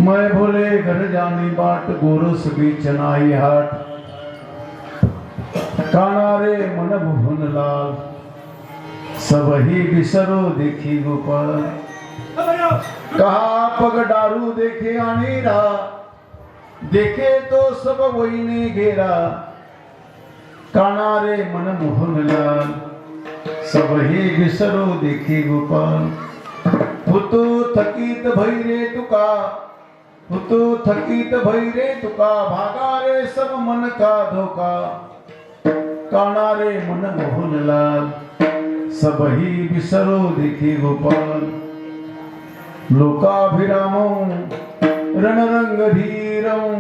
मैं भोले घर जानी बाट गोरस बीचनाई हाट काना रे मन भुवन लाल सब ही बिसरो देखी गोपाल कहा पग डारू देखे अनेरा देखे तो सब वही ने घेरा काना रे मन मोहन लाल सब ही बिसरो देखी गोपाल पुतु थकीत भई रे तुका पुतु थकीत भई रे तुका भागा रे सब मन का धोखा काना रे मन मोहन लाल सब ही बिसरो देखी गोपाल लोकाभिरामो रणरंग धीरं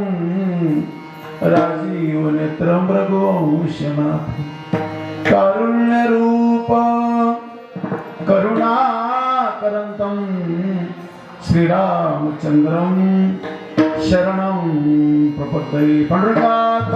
राजीव नेत्र मृगोशनाथ कारुण्य रूप करुणा करंतम श्रीरामचंद्रम शरणं प्रपद्ये पंडरकात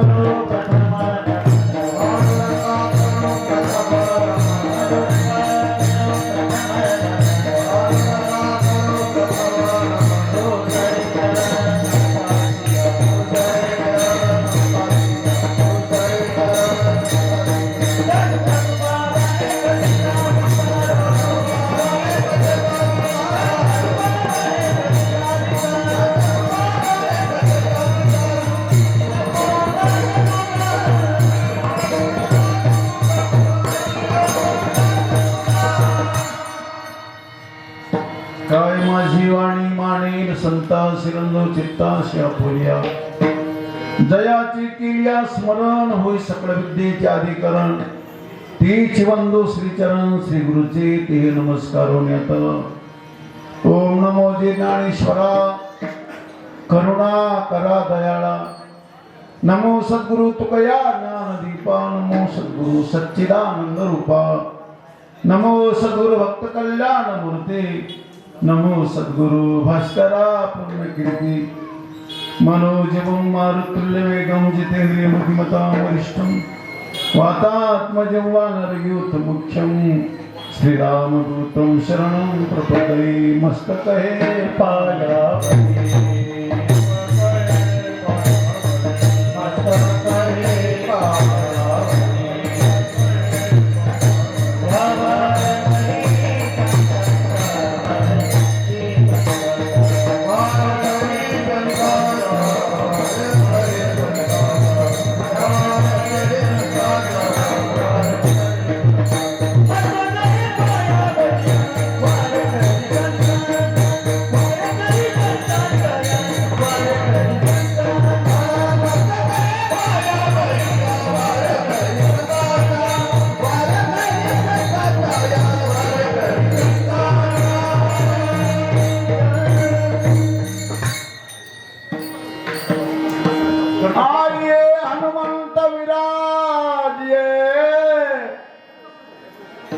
काय माझी वाणी मानेन संता सिरंदो चित्ताशी आपुल्या जयाची किल्या स्मरण होई सकळ विद्येचे अधिकरण तीच वंदो श्रीचरण श्री गुरुचे ते नमस्कार होण्यात ओम नमो ज्ञानेश्वरा करुणा करा दयाळा नमो सद्गुरु तुकया ज्ञान दीपा नमो सद्गुरु सच्चिदानंद रूपा नमो सद्गुरु भक्त कल्याण मूर्ते नमो सद्गुरु भास्करा पूर्ण कीर्ति मनोजवं मारुतुल्य वेगं जितेन्द्रिय मतिमतां वरिष्ठं वातात्मजं नरयूथ मुख्यं श्रीरामदूतं शरणं प्रपदये मस्तके पायावये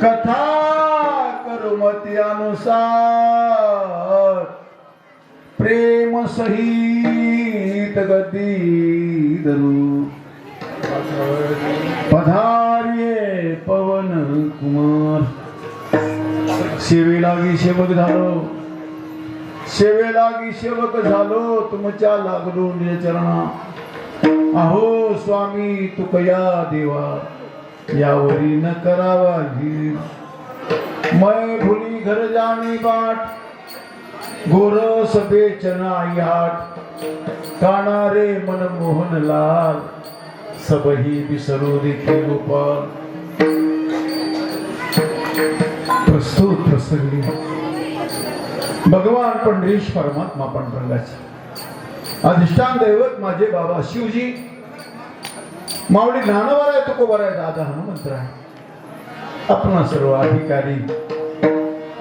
कथा करुमती अनुसार प्रेम सहित गती धरू पधार्ये पवन कुमार सेवेलागी सेवक झालो सेवेलागी सेवक झालो तुमच्या लागलो निजचरणा अहो स्वामी तुकया देवा यावरी न करावा धीर मैं भुली घर जाणी बाट गोरस बेचना याट कानारे मन मोहन लाल सबही विसरू देखी गोपाल प्रस्तुत प्रसंगी भगवान पंढरीश परमात्मा पांडुरंगाचे अधिष्ठान दैवत माझे बाबा शिवजी मावळी ज्ञानवर आहे तुकोबर आहे दादा हनुमंत आहे आपणा सर्व अधिकारी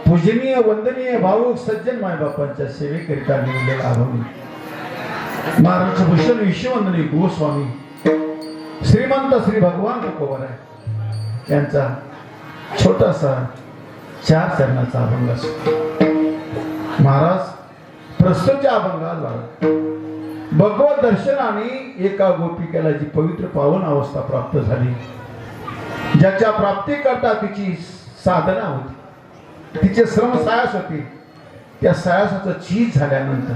पूजनीय वंदनीय भावुक सज्जन माय बापांच्या सेवेकरिता निवडलेला आभारी महाराज भूषण विश्ववंदनी गोस्वामी श्रीमंत श्री भगवान तुकोबर आहे यांचा छोटासा 4 चरणाचा अभंग असतो महाराज प्रस्तुतच्या अभंगाला भगवत दर्शनाने एका गोपिकेला जी पवित्र पावन अवस्था प्राप्त झाली ज्याच्या प्राप्ती करता तिची साधना होती तिचे श्रम सायास होते त्या सायासाचं चीज झाल्यानंतर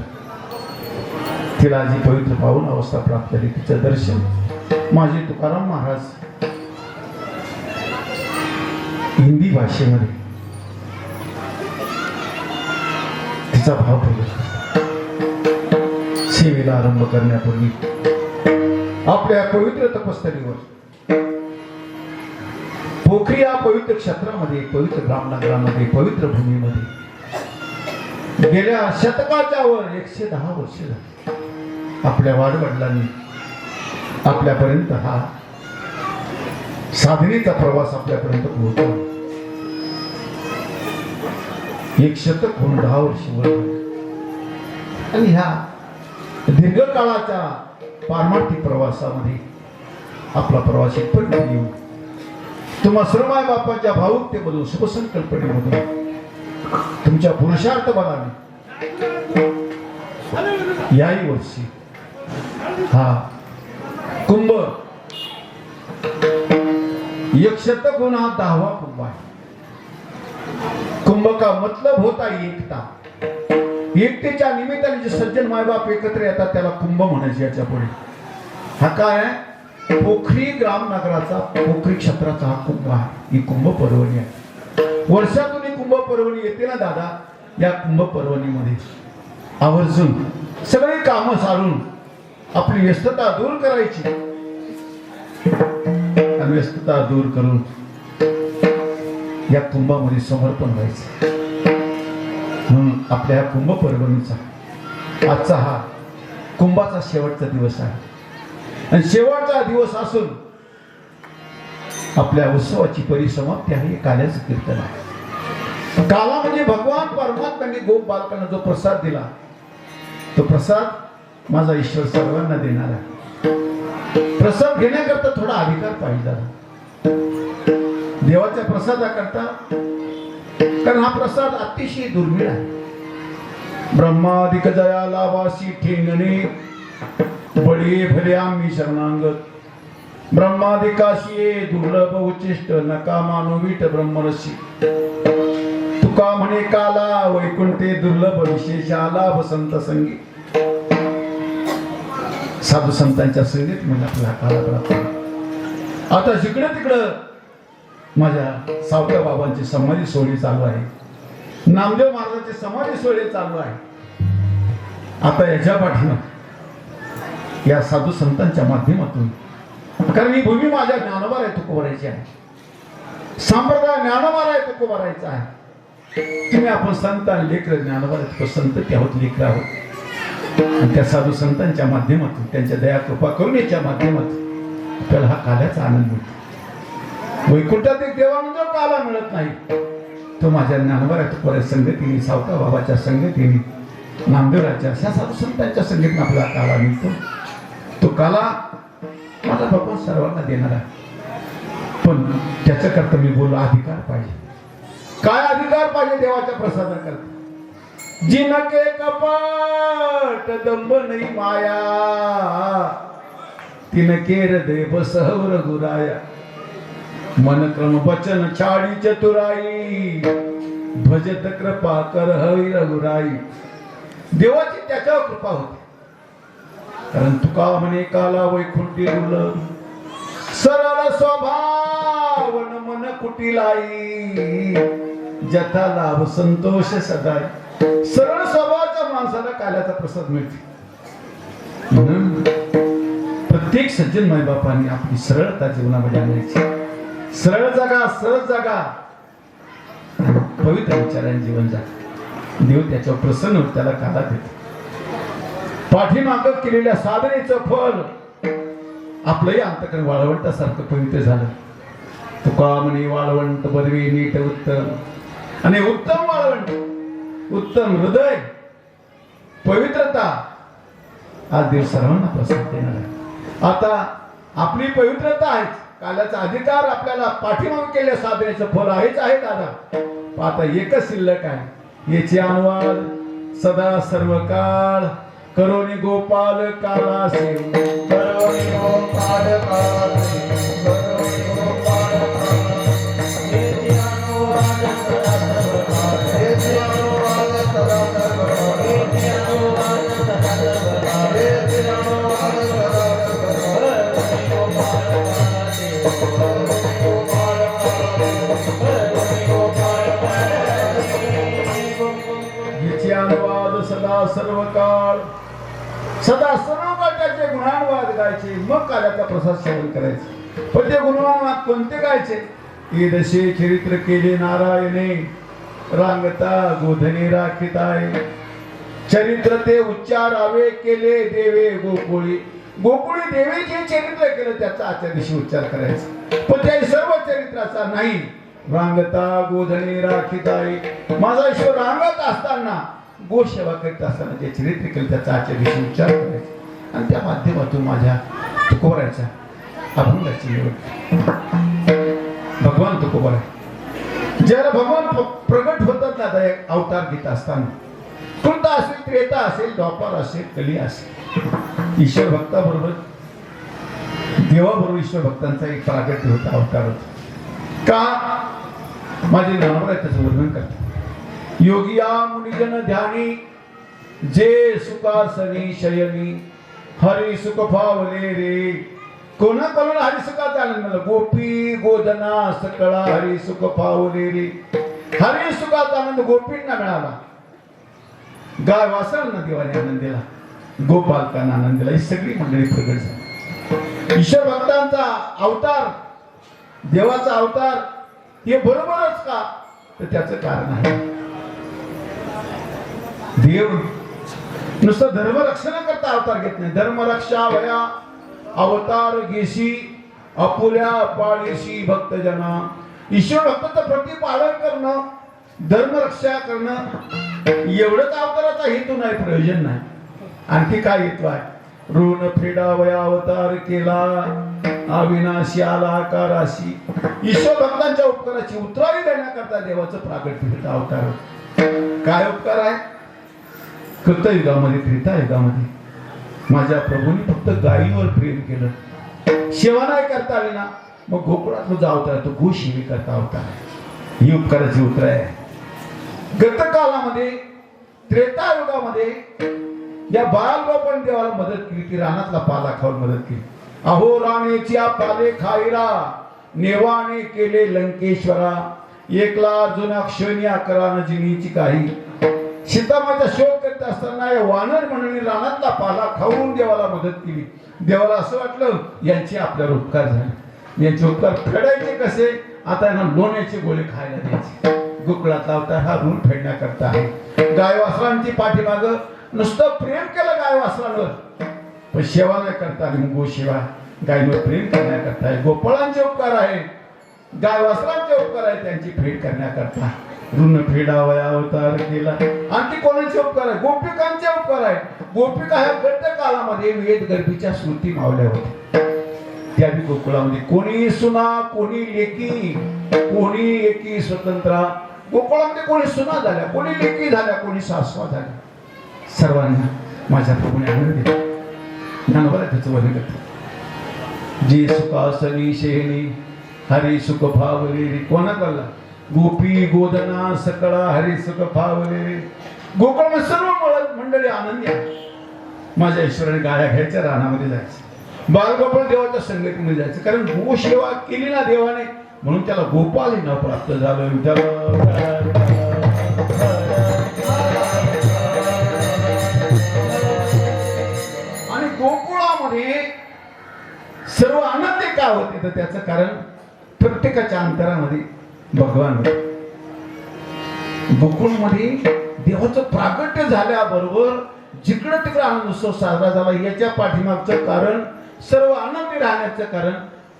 तिला जी पवित्र पावन अवस्था प्राप्त झाली तिचं दर्शन माझे तुकाराम महाराज हिंदी भाषेमध्ये तिचा भाव प्रकट सेवेला आरंभ करण्यापूर्वी आपल्या पवित्र तपस्थळीवर पोखरी या पवित्र क्षेत्रामध्ये पवित्र ग्रामनगरामध्ये पवित्र भूमीमध्ये गेल्या शतकाच्या वर 110 वर्ष झाली आपल्या वाडवडिलांनी आपल्यापर्यंत हा साधनेचा प्रवास आपल्यापर्यंत पोहोचला 1 शतक होऊन 10 वर्ष वर आणि ह्या दीर्घकाळाच्या पारमार्थिक प्रवासामध्ये आपला प्रवास इथपर्यंत येऊ तुम्हा सर्व माय बापाच्या भावुकतेमधून शुभसंकल्पनेमधून तुमच्या पुरुषार्थ बलाने याही वर्षी हा कुंभ 1 शतक होऊन हा 10वा कुंभ आहे कुंभ का मतलब होता एकता एकतेच्या निमित्ताने जे सज्जन मायबाप एकत्र येतात त्याला कुंभ म्हणायचे याच्या पुढे हा काय आहे पोखरी ग्रामनगराचा पोखरी क्षेत्राचा हा कुंभ आहे ही कुंभ पर्वणी आहे वर्षातून ही कुंभ पर्वणी येते ना दादा या कुंभ पर्वणीमध्ये आवर्जून सगळे कामं सारून आपली व्यस्तता दूर करायची आणि व्यस्तता दूर करून या कुंभामध्ये समर्पण व्हायचं म्हणून आपल्या कुंभ पर्वणीचा आजचा हा कुंभाचा शेवटचा दिवस आहे आणि शेवटचा दिवस असून आपल्या उत्सवाची परिसमाप्ती आहे काल्याचं कीर्तन आहे काला म्हणजे भगवान परमात्म्याने गोप बालकांना जो प्रसाद दिला तो प्रसाद माझा ईश्वर सर्वांना देणार आहे प्रसाद घेण्याकरता थोडा अधिकार पाहिजे देवाच्या प्रसादाकरता कारण हा प्रसाद अतिशय दुर्मिळ आहे ब्रह्मादिक दयाला वासी ठेंगणे बळी भले आम्ही शरणांगत ब्रह्मादिकाशी दुर्लभ उचिष्ट नका मानवीट ब्रह्मरशी तुका म्हणे काला वैकुंठे दुर्लभ विशेष आला वसंत संगी साधू संतांच्या संगीत म्हणजे आपला काला प्राप्त. आता जिकडे तिकडं माझ्या सावता बाबांची समाधी सोहळी चालू आहे, नामदेव महाराजांची समाधी सोहळी चालू आहे. आता याच्या पाठीमागे या साधू संतांच्या माध्यमातून, कारण ही भूमी माझ्या ज्ञानोबा आहे तुकोबारायची आहे, संप्रदाय ज्ञानोबा आहे तुकोबारायचा आहे. तुम्ही आपण संत आणि लेकर ज्ञानोबा आहे, संत ते आहोत, लेकर आहोत. आणि त्या साधू संतांच्या माध्यमातून, त्यांच्या दया कृपा करुणेच्या माध्यमातून आपल्याला हा काल्याचा आनंद मिळतो. वैकुंठात एक देवानंद काला मिळत नाही, तो माझ्या ज्ञानोबा आहे तुकोबाराय संगतीने, सावता बाबाच्या संगतीने, नामदेवराच्या अशा साधू संतांच्या संगीतून आपला काला मिळतो. तो काला माझा भगवान सर्वांना देणार आहे, पण त्याच्याकरता मी बोललो अधिकार पाहिजे. काय अधिकार पाहिजे देवाच्या प्रसादाकरता? जिनके कपट दंभ नाही माया, तिनके हृदय बसव रघुराया. मन क्रम वचन छाडी चतुराई, भजत कृपा कर हवी रघुराई. देवाची त्याच्यावर कृपा होती, कारण तुका म्हणे काला वैकुंठी दुर्लभ, सरळ स्वभाव मन कुटिलाई, जथा लाभ संतोष सदाय. सरळ स्वभावाच्या माणसाला काल्याचा प्रसाद मिळतो. म्हणून प्रत्येक सज्जन माय बापांनी आपली सरळता जीवनामध्ये आणायची. सरळ जागा, सहज जागा, पवित्र विचारांनी जीवन जागा. देव त्याच्यावर प्रसन्न होत त्याला काला देतो. पाठीमाग केलेल्या साधनेचं फल आपलंही अंतकरण वाळवंटासारखं पवित्र झालं. तुका म्हणे वाळवंट बरवी नीट उत्तम, आणि उत्तम वाळवंट, उत्तम हृदय, पवित्रता आज देव सर्वांना प्रसाद देणार आहे. आता आपली पवित्रता आहे, काल्याचा अधिकार आपल्याला पाठीमाग केलेल्या साधनेचं फल आहेच आहे दादा. आता एकच शिल्लक आहे, याचे अनुवाद सदा सर्व काळ करोनी गोपाल काला सेव, करोनी गोपाल काला सेव, करोनी गोपाल काला सेव. याचे अनुवाद सदा सर्व काळ, याचे अनुवाद सदा सर्व काळ, याचे अनुवाद सदा सर्व काळ, याचे अनुवाद सदा सर्व काळ. करोनी गोपाल काला सेव, करोनी गोपाल काला सेव, करोनी गोपाल काला सेव. याचे अनुवाद सदा सर्व काळ, सदा सर्व त्याचे गुणानुवाद गायचे, मग काल्याचा प्रसाद सेवन करायचे. पण ते गुणानुवाद कोणते गायचे? ईदशे चरित्र केले नारायणे, रांगता गोधने राखिताय. चरित्र ते उच्चारावे केले देवे गोकुळी, गोकुळी देवीचे चरित्र केलं, त्याचा आजच्या दिवशी उच्चार करायचा. पण त्या सर्व चरित्राचा नाही. रांगता गोधने राखिताय, माझा ईश्वर रांगत असताना, गोसेवा करीत असताना जे चरित्र केलं त्याचा आजच्या दिवशी उच्चार करायचा. आणि त्या माध्यमातून माझ्या तुकोबारायचा अभंगाची निवड. भगवान तुकोबाराय ज्याला भगवान प्रगट होतात ना, एक अवतार घेत असताना, कृता असेल, त्रेता असेल, द्वापार असेल, कली असेल, ईश्वर भक्ताबरोबर, देवाबरोबर ईश्वर भक्तांचा एक प्रागट्य होता, अवतार होता. का? माझे ज्ञानोबा त्याचं वर्णन करतात. योगिया मुनिजन ध्यानी, जे सुखासनी शयनी, हरी सुख फावले रे. कोणा कोणाला हरी सुखाचा आनंद मिळाला? गोपी गोधना सकळा हरी सुख फावले रे. हरी सुखाचा आनंद गोपींना मिळाला, गाय वासरांना देवाने आनंद दिला, गोपालकांना आनंद दिला. ही सगळी मंडळी प्रगट झाली. ईश्वर भक्तांचा अवतार, देवाचा अवतार हे बरोबरच का? तर त्याचं कारण आहे, देव नुसतं धर्मरक्षणा करता अवतार घेत नाही. धर्मरक्षा वया अवतार घेशी, अपुल्या पाळीशी भक्तजना. ईश्वर भक्ताचं प्रतिपालन करणं, धर्मरक्षा करणं, एवढंच अवताराचा हेतू नाही, प्रयोजन नाही. आणखी काय हेतू आहे? ऋण फेडावया अवतार केला, अविनाशी आला आकाराशी. ईश्वर भक्तांच्या उपकाराची उतरावी देण्याकरता देवाचं प्रागट्य अवतार. काय उपकार आहे? कृतयुगामध्ये, त्रेतायुगामध्ये माझ्या प्रभूंनी फक्त गायीवर प्रेम केलं, सेवा नाही करता आली ना मग गोकुळात तुझा अवतार तो गोशिवी करता अवतार ही उपकाराची उत्तर आहे. गतकालामध्ये त्रेतायुगामध्ये या बाळगोपाळ देवाला मदत केली ती रानातला पाला खाऊन मदत केली. अहो राणीची पाले खाईरा नेवाने केले लंकेश्वरा एकला जुना क्षणी अकरा जिनीची काही. सीतामाता शोध करत असताना या वानर मंडळी रानातला पाला खाऊन देवाला मदत केली. देवाला असं वाटलं यांचे आपल्यावर उपकार झाले, यांचे उपकार फेडायचे कसे, आता यांना लोण्याचे गोळे खायला द्यायचे. गोकुळातला अवतार हा ऋण फेडण्याकरता आहे. गाय वासरांची पाठीमाग नुसतं प्रेम केलं गाय वासरांवर पण सेवा नाही करता आली. गोसेवा गायीवर प्रेम करण्याकरता आहे. गोपाळांचे उपकार आहे, गाय वासरांचे उपकार आहे, त्यांची फेड करण्याकरता ऋण फेडावया अवतार केला. आणखी कोणाचे उपकार आहे? गोपिकांचे उपकार आहे. गोपिका ह्या गट काळामध्ये वेद गर्भीच्या स्मृती मावल्या होत्या. त्या गोकुळामध्ये कोणी सुना कोणी लेकी कोणी एकी स्वतंत्र. गोकुळामध्ये कोणी सुना झाल्या कोणी लेकी झाल्या कोणी सासवा झाल्या. सर्वांना माझ्या प्रभूने आनंद दिला. ज्ञानोबा त्याचं वर्णन करतो. जे सुखासनी शेणी हरी सुख भावले कोणा कळला गोपी गोदना सकळा हरी सुख भावले. गोकुळ सर्व मंडळी आनंदी आहे. माझ्या ईश्वराने गाड्या घ्यायच्या रानामध्ये जायचं बालगोपाळ देवाच्या संगतीमध्ये जायचं कारण गोसेवा केली ना देवाने म्हणून त्याला गोपाल नाव प्राप्त झालं. आणि गोकुळामध्ये सर्व आनंदी का होते तर त्याचं कारण प्रत्येकाच्या अंतरामध्ये भगवान होते. गोकुळमध्ये देवाचं प्रागट्य झाल्याबरोबर जिकडे तिकडे आनंद उत्सव साजरा झाला. याच्या पाठीमागचं कारण सर्व आनंदी राहण्याचं कारण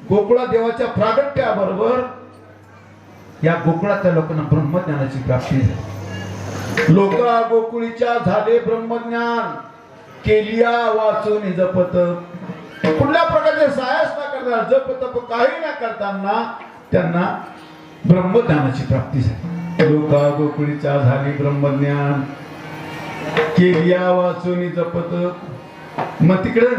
गोकुळा देवाच्या प्रागट्याबरोबर या गोकुळाच्या लोकांना ब्रह्मज्ञानाची प्राप्ती झाली. लोका गोकुळीच्या झाले ब्रह्मज्ञान केलिया वाचून जपत. कुठल्या प्रकारचे साहस न करता जप तप काही न करताना त्यांना ब्रह्मज्ञानाची प्राप्ती झाली. लोका गोकुळीच्या झाली ब्रह्मज्ञान केलिया वाचून जपत. मग तिकडे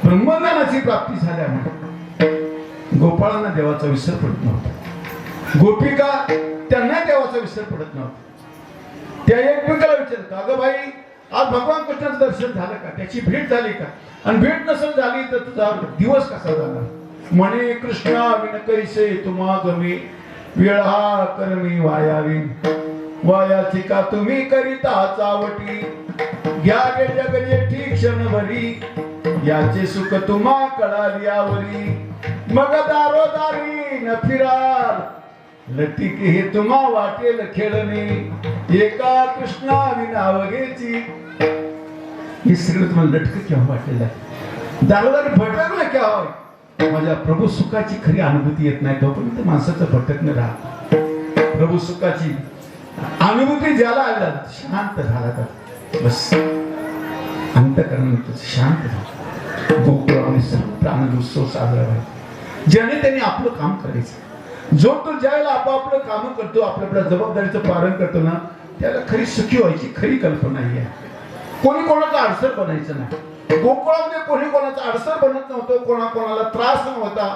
ब्रह्मज्ञानाची प्राप्ती झाल्यामुळे गोपाळांना देवाचा विसर पडत नव्हता. गोपिका त्यांना देवाचा विसर पडत नव्हता. त्या एकमेकाला विचारत अगं बाई आज भगवान कृष्णाचं दर्शन झालं का, त्याची भेट झाली का, आणि भेट नसेल झाली तर तुझा दिवस कसा झाला. म्हणे कृष्णा विन कैसे तुम्हा गमी वेळ हा करमी वायावी. वायाची का तुम्ही करिता चावटी घ्या गे जग जेठी क्षणभरी याचे सुख तुम्हा कळाली आवरी. मग दारोदारी न फिराल लटिके हे तुम्हा वाटेल खेळणे एका कृष्णा विनावगेची. हे सगळं तुम्हाला लटक केव्हा वाटेल दारोदारी भटकलं केव्हा. माझ्या प्रभू सुखाची खरी अनुभूती येत नाही तोपर्यंत माणसाचं भटकणं राहत. प्रभू सुखाची अनुभूती ज्याला आला शांत झाला तर बस अंतःकरण शांत झालं. गोकुळामध्ये सर्व आनंद उत्सव साजरा व्हायचा. ज्याने त्यांनी आपलं काम करायचं. जो तो ज्यावेळेला आपापलं काम करतो आपल्या जबाबदारीचं पालन करतो ना त्याला खरी सुखी व्हायची खरी कल्पना आहे. कोणी कोणाचा अडसर बनायचं नाही. गोकुळामध्ये कोणी कोणाचा अडसर बनत नव्हतं, कोणाला त्रास नव्हता.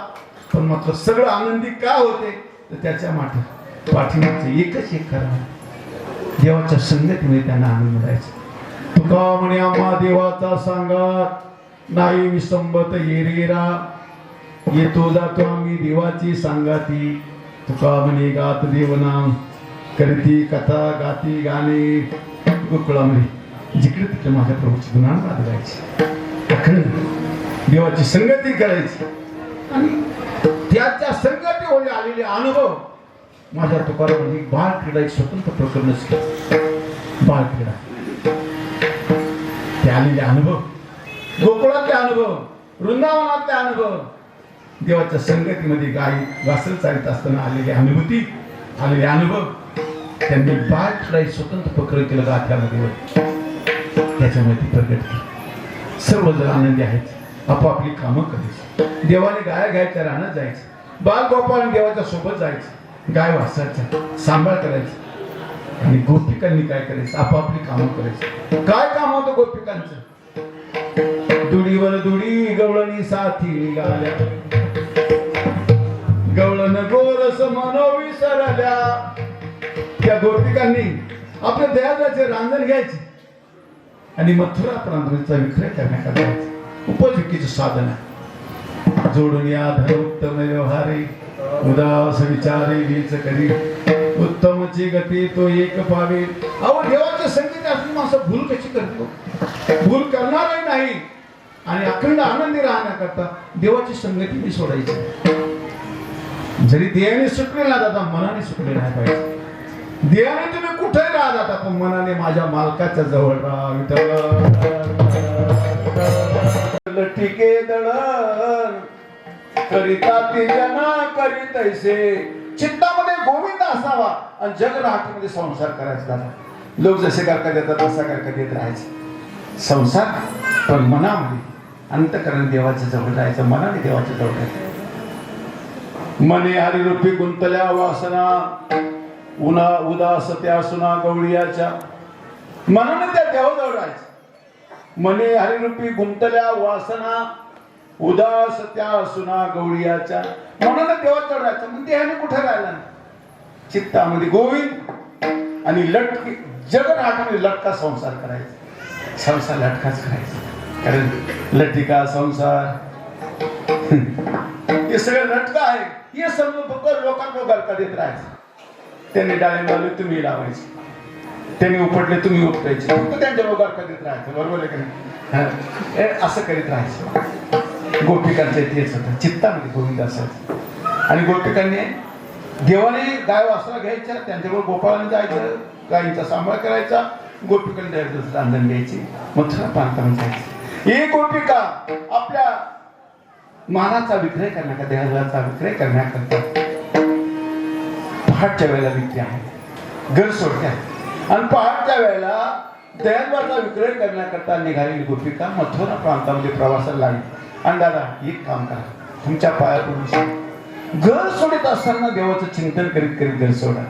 पण मात्र सगळं आनंदी का होते तर त्याच्या पाठीमागचे एकच एक कारण देवाच्या संगतीमध्ये त्यांना आनंद मिळायचा. तुका म्हणे आम्हा देवाचा सांगात नाही विसंबत येरेरा येतो जातो आम्ही देवाची सांगाती. तुका म्हणे गात देवनाम करती कथा गाती गाणे. गोकुळामध्ये जिकडे तिकडे माझ्या प्रभूची गुणांगात गायची अखंड देवाची संगती करायची आणि त्याच्या संगतीमुळे आलेले अनुभव माझ्या तुकारामध्ये बाळ क्रीडा एक स्वतंत्र प्रकरणच. बाळ क्रीडा ते आलेले अनुभव गोकुळातले अनुभव वृंदावनातले अनुभव देवाच्या संगतीमध्ये गाई वासर चालित असताना आलेली अनुभूती आलेले अनुभव त्यांनी बाळ क्रीडा एक स्वतंत्र प्रकरण केलं गाथ्यामध्ये. त्याच्यामध्ये ती प्रकट केली. सर्वजण आनंदी आहेत. आपापली कामं करायची. देवाने गाया घ्यायच्या रानात जायचं. बाल गोपाळ देवाच्या सोबत जायचं. गाय वासायचा सांभाळ करायचं आणि गोपिकांनी काय करायचं आपापली कामं करायची. काय काम होतं गोपिकांचं दुडीवर दुडी गवळणी साथी निघाल्या, गवळण गोरस मनो विसरल्या. त्या गोपिकांनी आपल्या दयाचे रांजण घ्यायचे आणि मथुरा प्रांताचा विक्रय करण्याकरता उपजीविकेचं साधन आहे. जोडून या धन उत्तम व्यवहारे उदास विचारे वीच करी, उत्तमची गती तो एक पावे. अहो देवाचे संगीत असली माणसं भूल कशी करतो? भूल करणारही नाही आणि अखंड आनंदी राहण्याकरता देवाची संगती मी सोडायची. जरी देहाने सुटले ना दादा, मनाने सुटले नाही पाहिजे. देहाने तुम्ही कुठे राहा दादा, पण मनाने माझ्या मालकाच्या जवळ राहा. ठीके दळण करिता ते जना करीत ऐसे. चित्तामध्ये गोविंद असावा आणि जगराहाटीमध्ये संसार करायचा दादा. लोक जसे करका देतात तसा करका देत राहायचे संसार, पण मनामध्ये अंतकरण देवाच्या जवळ राहायचं, मनाने देवाच्या जवळ राहायचं. मने हरिरूपी गुंतल्या वासना उन्हा उदास त्या सुना गवळीयाच्या. मनाने त्या देवाजवळ राहायचं. मने हरिरूपी गुंतल्या वासना उदास त्या सुना गवळीयाच्या. मनाने देवाजवळ राहायचं. मग देहाने कुठे राहिला? चित्तामध्ये गोविंद आणि लटके जगराहाटीमध्ये लटका संसार करायचा. संसार लटकाच करायचा. कारण लटिका संसार हे सगळं लटका आहे. हे समजून फक्त लोकांना गरका देत राहायचं. त्यांनी डाळिंब लावले तुम्ही लावायचे, त्यांनी उपटले तुम्ही उपटायचे, फक्त त्यांच्या गरका देत राहायचं. बरोबर आहे का नाही? असं करीत राहायचं. गोपिकांचं तेच होतं. चित्तामध्ये गोविंद असायचं. आणि गोपिकांनी देवाने गाय वासरा घ्यायच्या, त्यांच्यावर गोपाळाने जायचं, गायींचा सांभाळ करायचा, गोपिकांनी रांधण घ्यायची, मथुरा प्रांतामध्ये जायचं. ही गोपिका आपल्या मानाचा विक्रय करण्याकरता, देहाचा विक्रय करण्याकरता पहाटच्या वेळेला विक्री आहे, घर सोडत्या. आणि पहाटच्या वेळेला दयाचा विक्रय करण्याकरता निघालेली गोपिका मथुरा प्रांतामध्ये प्रवासाला लागली. आणि दादा एक काम करा, तुमच्या पाया पडून घर सोडत असताना देवाचं चिंतन करीत करीत घर सोडा.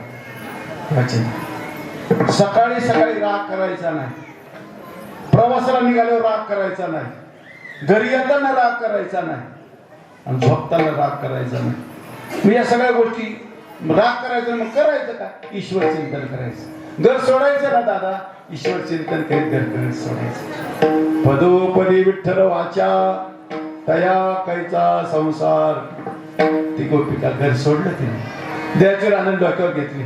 सकाळी सकाळी राग करायचा नाही, प्रवासाला निघाल्यावर राग करायचा नाही, घरी येताना राग करायचा नाही, आणि झोपताना राग करायचा नाही. या सगळ्या गोष्टी राग करायचं मग करायचं का? ईश्वर चिंतन करायचं. घर सोडायचं ना दादा, ईश्वर चिंतन करीत घर सोडायचं. पदोपदी विठ्ठल वाचा तया कैचा संसार. ती गोपिका घर सोडलं तिने, द्यायचे आनंद डोक्यावर घेतली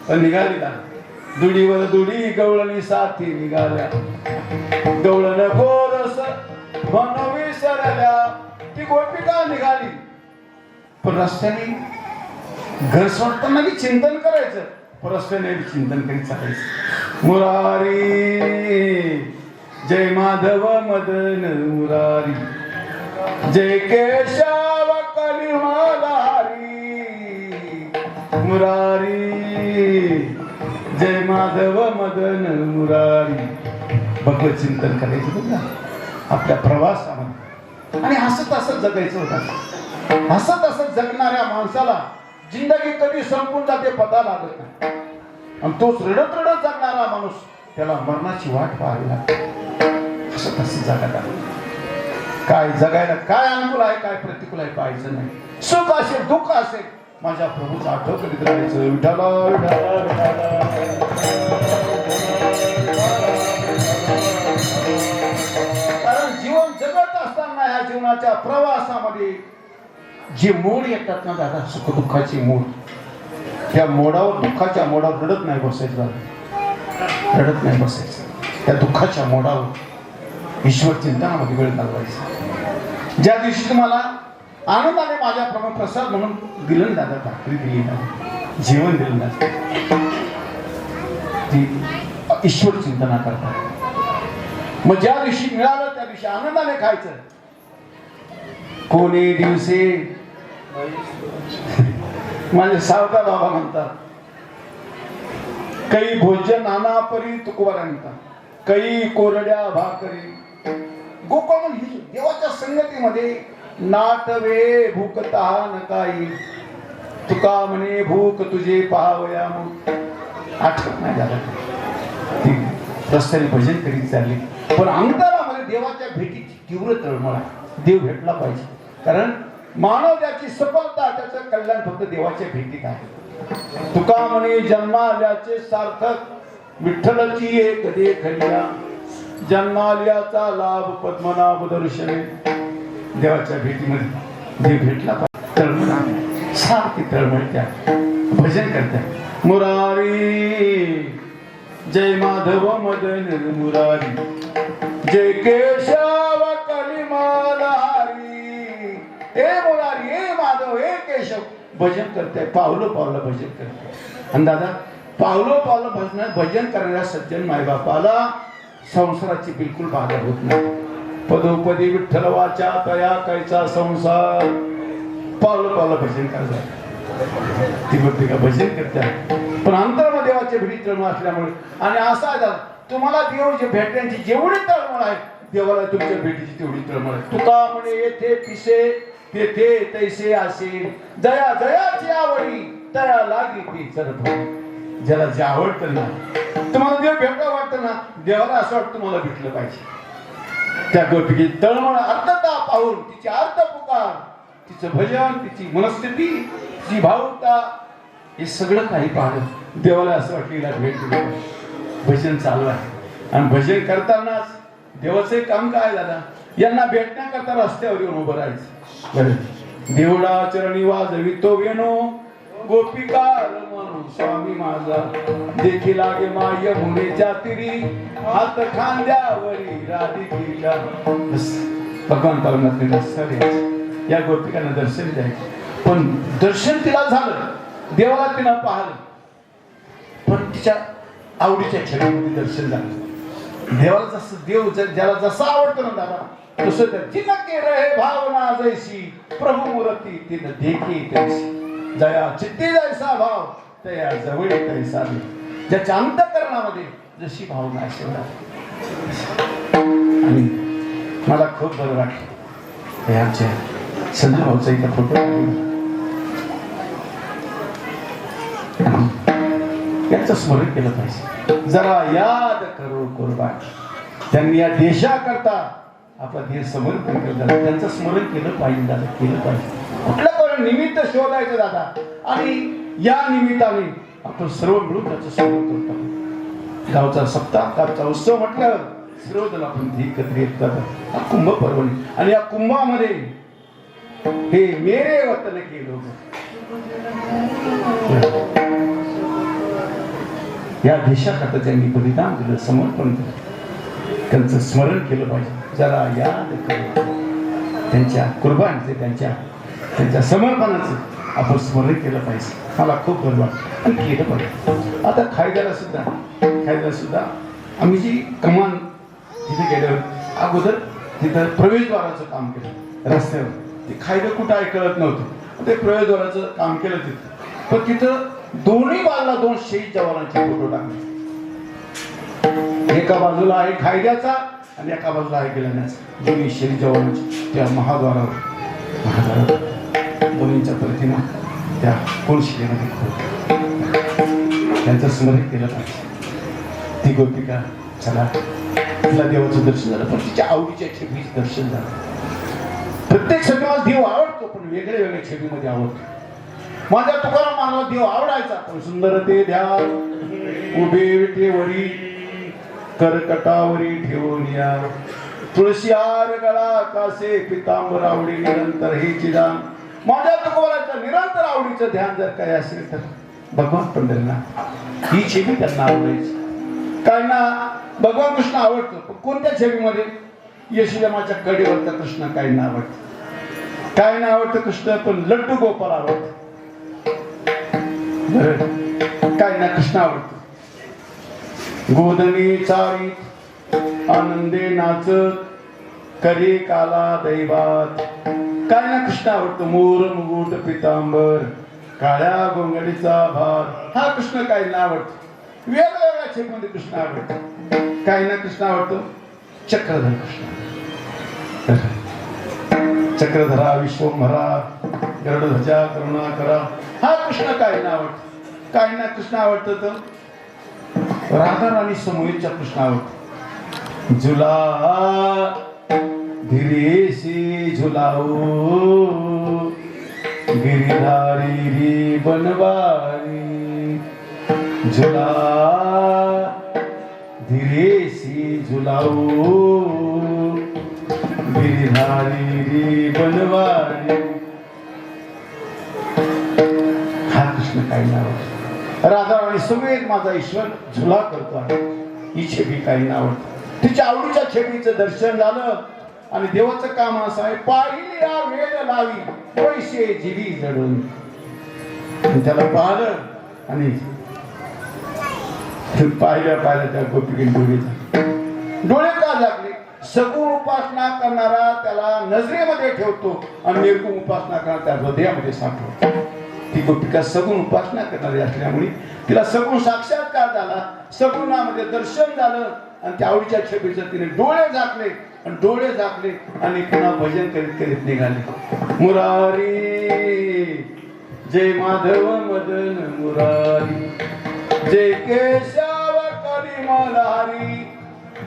पण निघाली ना. दुडीवर दुडी गवळणी साथी निघाल्या, गवळण गोरस मन विसरल्या. ती गोपिका निघाली पण रस्त्याने घर सोडताना बी चिंतन करायचं, पण रस्त्याने बी चिंतन करीत चालायचं. मुरारी जय माधव मदन मुरारी, जय केशव कलिमलहारी. मुरारी जय माधव मदन मुरारी. भगवत चिंतन करायचं बघा आपल्या प्रवासामध्ये. आणि हसत हसत जगायचं होतं. हसत हसत जगणाऱ्या माणसाला जिंदगी कधी संपून जाते पता लागत नाही. आणि तोच रडत रडत जगणारा माणूस त्याला मरणाची वाट पाहावी लागते. हसत हसत जगायला काय जगायला काय अनुकूल आहे काय प्रतिकूल आहे पाहायचं नाही. सुख असेल दुःख असेल माझ्या प्रभूचा आठव करीत राहायचं. विठ्ठला कारण जीवन जगत असताना ह्या जीवनाच्या प्रवासामध्ये जे मोड येतात ना दादा, सुख दुःखाची मोड, त्या मोडावर दुःखाच्या मोडावर रडत नाही बसायचं, रडत नाही बसायचं. त्या दुःखाच्या मोडावर ईश्वर चिंतनामध्ये वेळ घालवायचा. ज्या दिवशी तुम्हाला आनंदाने माझ्या प्रसाद म्हणून दिलं ना दादा, भाकरी दिली ना, जेवण दिलं ना, ती ईश्वर चिंतना करतात. मग ज्या दिवशी मिळालं त्या दिवशी आनंदाने खायचं. कोणी दिवशी माझे सावता बाबा म्हणतात, काही भोजन नाना परी तुकवारा म्हणतात, काही कोरड्या भाकरी. गोपाळ ही देवाच्या संगतीमध्ये नाटवे भूक तहान काही, तुका म्हणे भूक तुझे पाहावया. मग आठवत नाही झालं ती रस्त्याने भजन करीत चालली, पण अंतरामध्ये देवाच्या भेटीची तीव्र तळमळ आहे. देव भेटला पाहिजे, कारण मानव त्याची सफलता त्याचं कल्याण फक्त देवाच्या भेटीत आहे. तुका म्हणे जन्माल्याचे सार्थक, विठ्ठलची एक देखलिया, जन्माल्याचा लाभ पद्मनाभ दर्शने. देवाच्या भेटीमध्ये देव भेटला पाहिजे. तळमळ सारखी तळमळत्या, भजन करत्या. मुरारी जय माधव मदन मुरारी, जय केशव कलिमलहारी. हे मुरारी, हे माधव, हे केशव. भजन करते, पावलं पावलं भजन करते. आणि दादा, पावलं पावलं भजन करणाऱ्या सज्जन मायबापाला संसाराची बिलकुल बाधा होत नाही. पदोपदी विठ्ठल वाचा तया कैचा संसार. पावलं पावलं भजन करतात ती भक्ती का भजन करतात. पण अंतर्मध्य देवाच्या भेटी तळमळ असल्यामुळे, आणि असा आहे दादा, तुम्हाला देव जे भेटण्याची जेवढी तळमळ आहे, देवाला तुमच्या भेटीची तेवढी तळमळ आहे. तुका म्हणे येथे पिसे तेथे तैसे असे, जया जयाची आवडी तया लागी ती चरत. ज्याला जे आवडतं ना, तुम्हाला देव भेटला वाटतं ना, देवाला असं वाटतं मला भेटलं पाहिजे. त्या गोष्टीची तळमळ अर्थता पाहून, तिची अर्थ पुकार, तिचं भजन, तिची मनस्थिती, तिची भावुकता, हे सगळं काही पाहलं देवाला असं वाटलं भेट दिली. भजन चालू आहे, आणि भजन करतानाच देवाचे काम काय दादा, यांना भेटण्याकरता रस्त्यावर येऊन उभं राहायचं. देवळा चरणी वाजवितो वेणू, गोपिका म्हणून स्वामी माझा, देखी लागे माय मुनेच्या तिरी, हात खांद्यावरी राधिकेच्या. भगवान परमात्म्याला सर या गोपिकांना दर्शन द्यायचं. पण दर्शन तिला झालं, देवाला तिनं पाहिलं, पण तिच्या आवडीच्या छडीमध्ये दर्शन झालं. देवाला जसं देव ज्याला जसं आवडतं ना दादा, तसं तर तिनं के रहे भावना जैसी, प्रभू मूर्ती तिनं देखी तैसी, जया चित्ती जैसा भाव तया जवळी तैसा दे. ज्याच्या अंतःकरणामध्ये जशी भावना असेल. आणि मला खूप बरं वाटलं हे आमच्या संजय भाऊचा इथं फोटो याचं स्मरण केलं पाहिजे. जरा याद करो कुर्बान, त्यांनी या देशाकरता आपला देश समर्पण केलं, त्यांचं स्मरण केलं पाहिजे दादा, केलं पाहिजे. कुठलं निमित्त शोधायचं दादा, आणि या निमित्ताने आपण सर्व मिळून त्याचं स्मरण करतो. गावचा सप्ताह, गावचा उत्सव म्हटल्यावर सर्वजण आपण एकत्र येतात. हा कुंभ पर्वणी, आणि या कुंभामध्ये हे मेरे वतन के लोक, या देशाकरता ज्यांनी बलिदान दिलं, समर्पण दिलं, त्यांचं स्मरण केलं पाहिजे. जरा याद करू त्यांच्या कुर्बानीचे, त्यांच्या समर्पणाचं आपण स्मरण केलं पाहिजे. मला खूप बरं वाटतं आणि केलं पाहिजे. आता खायद्याला सुद्धा आम्ही जी कमान तिथे गेल्यावर अगोदर तिथं प्रवेशद्वाराचं काम केलं रस्त्यावर. ते खायदं कुठं आहे कळत नव्हतं, ते प्रवेशद्वाराचं काम केलं तिथं. पण तिथं दोन्ही बाजूला दोन शहीद जवानांचे फोटो टाकले. एका बाजूला आहे खायद्याचा आणि एका बाजूला आहे गिलाण्याचा, दोन्ही शहीद जवानांचे. त्या महाद्वारावर दोन्हींच्या प्रतिमा त्या कोळशिलेमध्ये त्यांचं स्मरण केलं पाहिजे. ती गोपिका चला, तिला देवाचं दर्शन झालं, पण तिच्या आवडीच्या छबीचं दर्शन झालं. प्रत्येक छबीला देव आवडतो, पण वेगळ्या वेगळ्या छबीमध्ये आवडतो. माझ्या तुकाराम महाराजाला देव आवडायचा, पण सुंदर ते ध्यान उभे विठेवरी, करकटावरी ठेवून या, तुळशी हार गळा कासे पितांबर आवडी निरंतर हे चिदान. माझ्या तुकोबाराच्या निरंतर आवडीचं ध्यान जर काय असेल तर भगवान पंढरीनाथ ही छबी त्यांना आवडायची. काहींना भगवान कृष्ण आवडतो, पण कोणत्या छबीमध्ये? यशोदेमाच्या कडेवरचा कृष्ण काहींना आवडतं, काहींना आवडतं कृष्ण पण लड्डू गोपाल आवडतं. काहींना कृष्ण आवडतं गोधनी चारीत आनंदे नाचत करे काला दैवात. काहींना कृष्ण आवडतो मोर मुकुट पितांबर काळ्या गोंगडीचा भार. हा कृष्ण काहींना आवडतो. वेगवेगळ्या छेमध्ये कृष्ण आवडतो. काहींना कृष्ण आवडतो चक्रधर कृष्ण, चक्रधरा विश्वंभरा गरुडध्वजा करुणाकरा. हा कृष्ण काहींना आवडतो. काहींना कृष्ण आवडतं तर राधा राणी समोरच्या कृष्ण आवडतो. झुला धीरे से झुलाओ गिरिधारी रे बनवारी झुला धीरे से झुलाओ गिरिधारी रे बनवारी. हा कृष्ण काही नाव राधाराणी समेत माझा ईश्वर झुला करतो आहे. ही छेबी काही नाव तिच्या आवडीच्या छेबीचं दर्शन झालं आणि देवाचं काम असं आहे पाहिली या वेद लावी पैसे जीवी जडून. त्याला पाहिलं आणि पाहिल्या त्या गोपिकेने डोळे का लागले. सगुण उपासना करणारा त्याला नजरेमध्ये ठेवतो आणि निर्गुण उपासना करणारा त्या हृदयामध्ये साठवतो. ती गोपिका सगुण उपासना करणारी असल्यामुळे तिला सगुण साक्षात्कार झाला, सगुणामध्ये दर्शन झालं आणि त्या आवडीच्या छबीचं तिने डोळे झाकले आणि पुन्हा भजन करीत करीत निघाले. मुरारी जय माधव मदन मुरारी जय केशव करी मल्हारी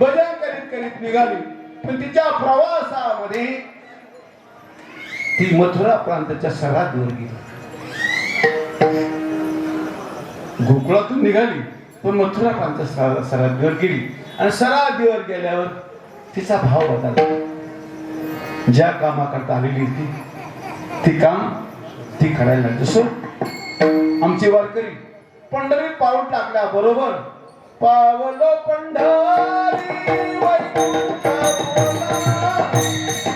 भजन करीत करीत निघाली. पण तिच्या प्रवासामध्ये ती मथुरा प्रांताच्या सरहद्दीवर गेली. गोकुळातून निघाली पण मथुरा प्रांताच्या सरहद्दीवर गेली आणि सरहद्दीवर गेल्यावर तिचा भाव बदलला. ज्या कामाकरता आलेली होती ती काम ती करायला लागली. जसं आमचे वारकरी पंढरीत पाऊल टाकल्या बरोबर पावलो पंढरी वैकुंठ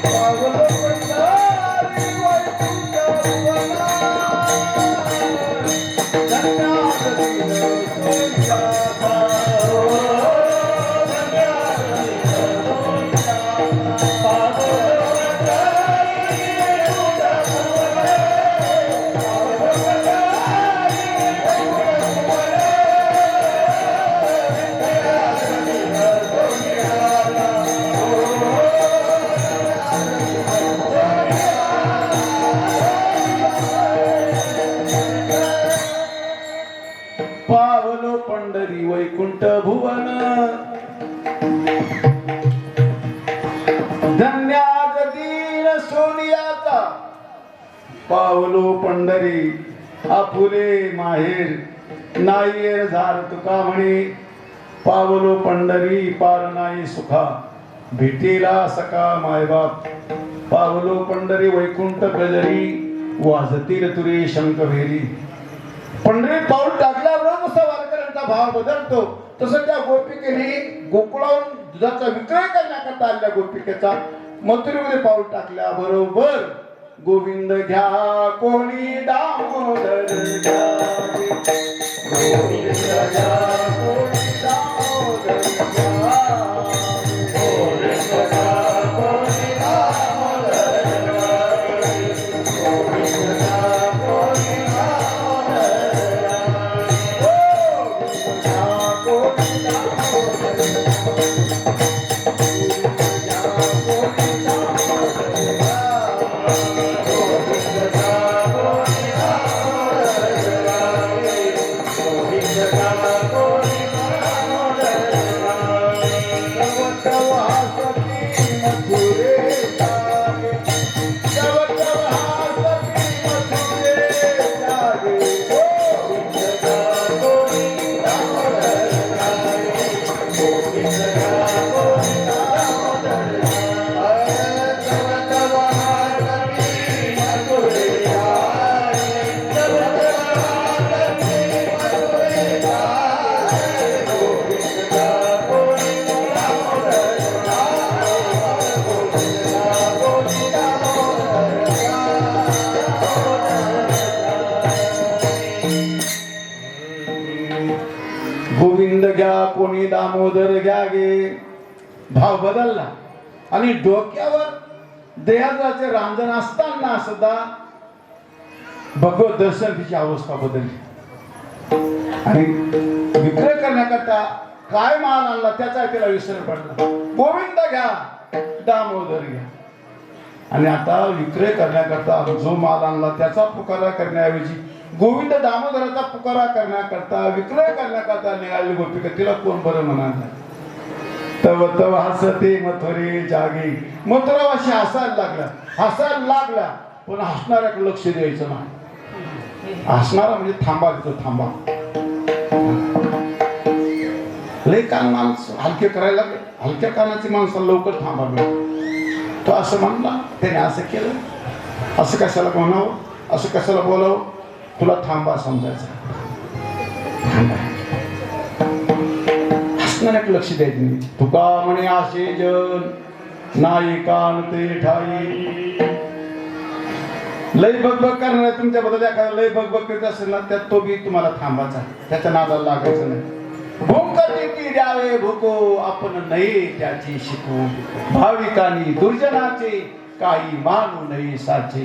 पावलो पंढरी पावलो पंढरी वैकुंठ भुवन धन्याज दीन सोनियाचा पावलो पंढरी आपुले माहेर नाहीये झार तुका म्हणे पावलो पंढरी पार नाही सुखा भेटेला सका मायबाप पावलो पंढरी वैकुंठ गजरी वाजतील तुरे शंख भेरी. पंढरीत पाऊल टाकल्यावर जसा वारकऱ्यांचा भाव बदलतो तसं त्या गोपिकेने गोकुळाहून दुधाचा विक्रय करण्याकरता आलेल्या गोपिकेचा मथुरेमध्ये पाऊल टाकल्याबरोबर गोविंद घ्या कोणी दामोदर घ्या गोविंद घ्या कोणी दामोदर घ्या गोविंद घ्या कोणी दामोदर गोविंद घ्या कोणी गोविंद घ्या कोणी दामोदर घ्या गे. भाव बदलला आणि डोक्यावर देहाचे रांजण असताना सुद्धा भगवत दर्शन तिची अवस्था बदलली आणि विक्रय करण्याकरता काय माल आणला त्याचा तिला विसर पडला. गोविंद घ्या दामोदर घ्या आणि आता विक्रय करण्याकरता जो माल आणला त्याचा पुकारा करण्याऐवजी गोविंद दामोदराचा पुकारा करण्याकरता विक्रय करण्याकरता निघालेली गोपिका तिला कोण बरं म्हणाल. तव तव हसते मथुरे जागे. मथुरावासी हसायला लागला पण हसणाऱ्याकडे लक्ष द्यायचं नाही. हसणारा म्हणजे थांबा देतो, थांबा. लय कान माणसं हलके करायला लागले. हलक्या कानाची माणसं लवकर थांबावे. तो असं म्हणला, त्याने असं केलं. असं कशाला म्हणावं, असं कशाला बोलावं, तुला थांबा समजायचं. हसणाऱ्याकडे लक्ष द्यायचं नाही. तुका म्हणे असे जन नाही कान ते ठाई. लय बगबग करणार तुमच्याबद्दल एखादा लय बगबग करत असेल ना, त्यात तो बी तुम्हाला थांबायचा, त्याच्या नादाला लागायचं नाही. भूमकटी ती द्यावे भुको आपण नाही त्याची शिकू. भाविकांनी दुर्जनाचे काही मानू नये साचे.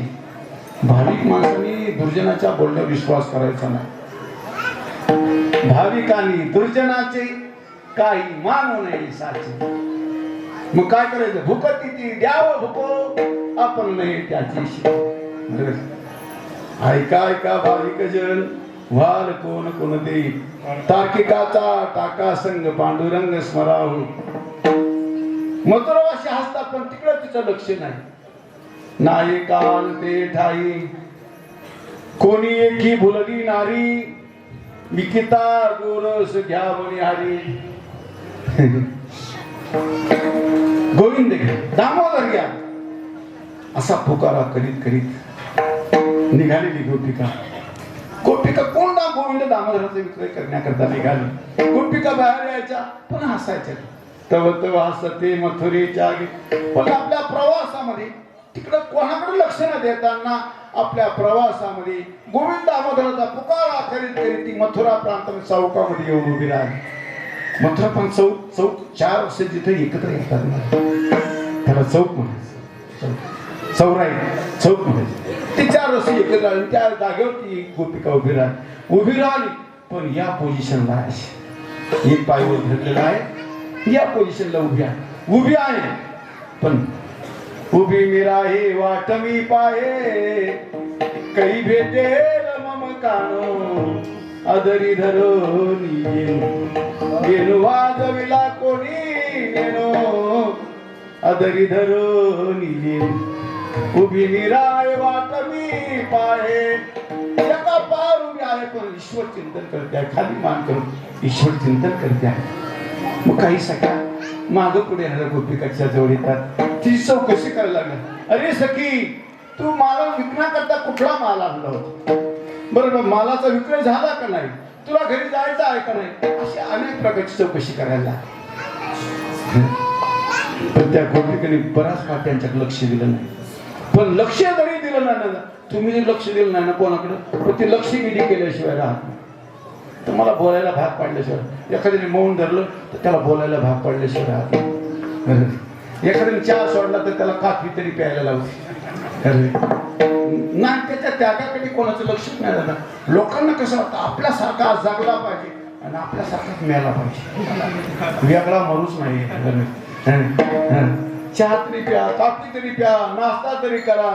भाविक माणसांनी दुर्जनाच्या बोलण्यावर विश्वास करायचा नाही. भाविकांनी दुर्जनाचे काही मानू नये साचे. मग काय करायचं, भुकटी ती द्यावं भुको आपण नाही त्याची शिकू. ऐका ऐका भाविक जन व्हाल कोण कोण देईल. तार्किकाचा टाका संग पांडुरंग स्मराहू. मथुरावासी हसतात पण तिकडे तिचं लक्ष नाही. नाही काल ते ठाई कोणी एकी भुलली नारी. मिकिता गोरस घ्या म्हणे हरी. गोविंद घ्या, दामोदर घ्या, असा पुकारा करीत करीत निघालेली गोपिका. गोपिका कोण ना गोविंद दामोदराचा विक्रय करण्याकरता निघाली. गोपिका बाहेर यायच्या पण हसायच्या. तव तव हसते मथुरेच्या. पण आपल्या प्रवासामध्ये तिकडं कोणाकडे लक्ष न देताना आपल्या प्रवासामध्ये गोविंद दामोदराचा पुकारा करीत करीत ती मथुरा प्रांत चौकामध्ये येऊन उभी राहिली. मथुरा पण चौक 4 वर्ष जिथे एकत्र येतात त्याला चौक म्हणायचं. चौराई चौक म्हणायचं. ती 4 वर्ष एकत्र आली. त्या जागेवरती गोपिका उभी राहिली पण या पोझिशनला एक पायवर धरलेला आहे, या पोझिशनला उभी आहे. पण उभी मीरा हे वाट मी पाहे काही भेटेल मम कानो. अदरी धरून येणू वाजविला कोणी नेनो. अदरी धरून येणू उभी मीराय वाट मी पाहे. एका पार उभी आहे पण ईश्वर चिंतन करते, खाली मान करून ईश्वर चिंतन करते आहे. मग काही सख्या माग पुढे येणाऱ्या गोपिकाच्या जवळ येतात. ती चौकशी करायला लागली. अरे सखी, तू माला विकण्याकरता कुठला माल आणला होता? बरोबर, मालाचा विक्रय झाला का नाही? तुला घरी जायचं आहे का नाही? अशी अनेक प्रकारची चौकशी करायला. पण त्या गोपिकेने बराच काळ त्यांच्याकडे लक्ष दिलं नाही. पण लक्ष जरी दिलं नाही ना, तुम्ही जर लक्ष दिलं नाही ना कोणाकडे, पण ते लक्ष विधी केल्याशिवाय राहत नाही. तर मला बोलायला भाग पाडल्याशिवाय, एखाद्याने मौन धरलं तर त्याला बोलायला भाग पाडल्याशिवाय राहत नाही. एखाद्याने चहा सोडला तर त्याला काफी तरी प्यायला लावते. नाही, त्याच्या त्यागाकडे कोणाचं लक्ष नाही झालं. लोकांना कसं वाटतं आपल्यासारखा जगला पाहिजे आणि आपल्यासारखाच मिळाला पाहिजे, वेगळा मरूच नाही. चहा तरी प्या, काफी तरी प्या, नाश्ता तरी करा,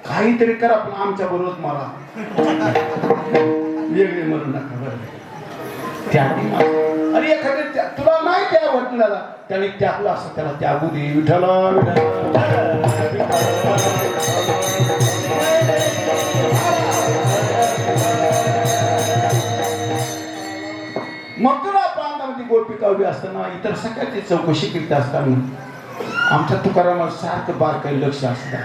काहीतरी करा, पण आमच्या बरोबर मला वेगळे मरू नका. अरे एखाद्या तुला नाही त्या वाटणारा त्याने त्यागला असं त्याला त्यागू दे. विठ्ठला मथुरा प्रांतामध्ये गोपिका उभी असताना इतर सगळ्याची चौकशी करीत असताना आमच्या तुकारामाला सारखं बारकाई लक्ष असतं.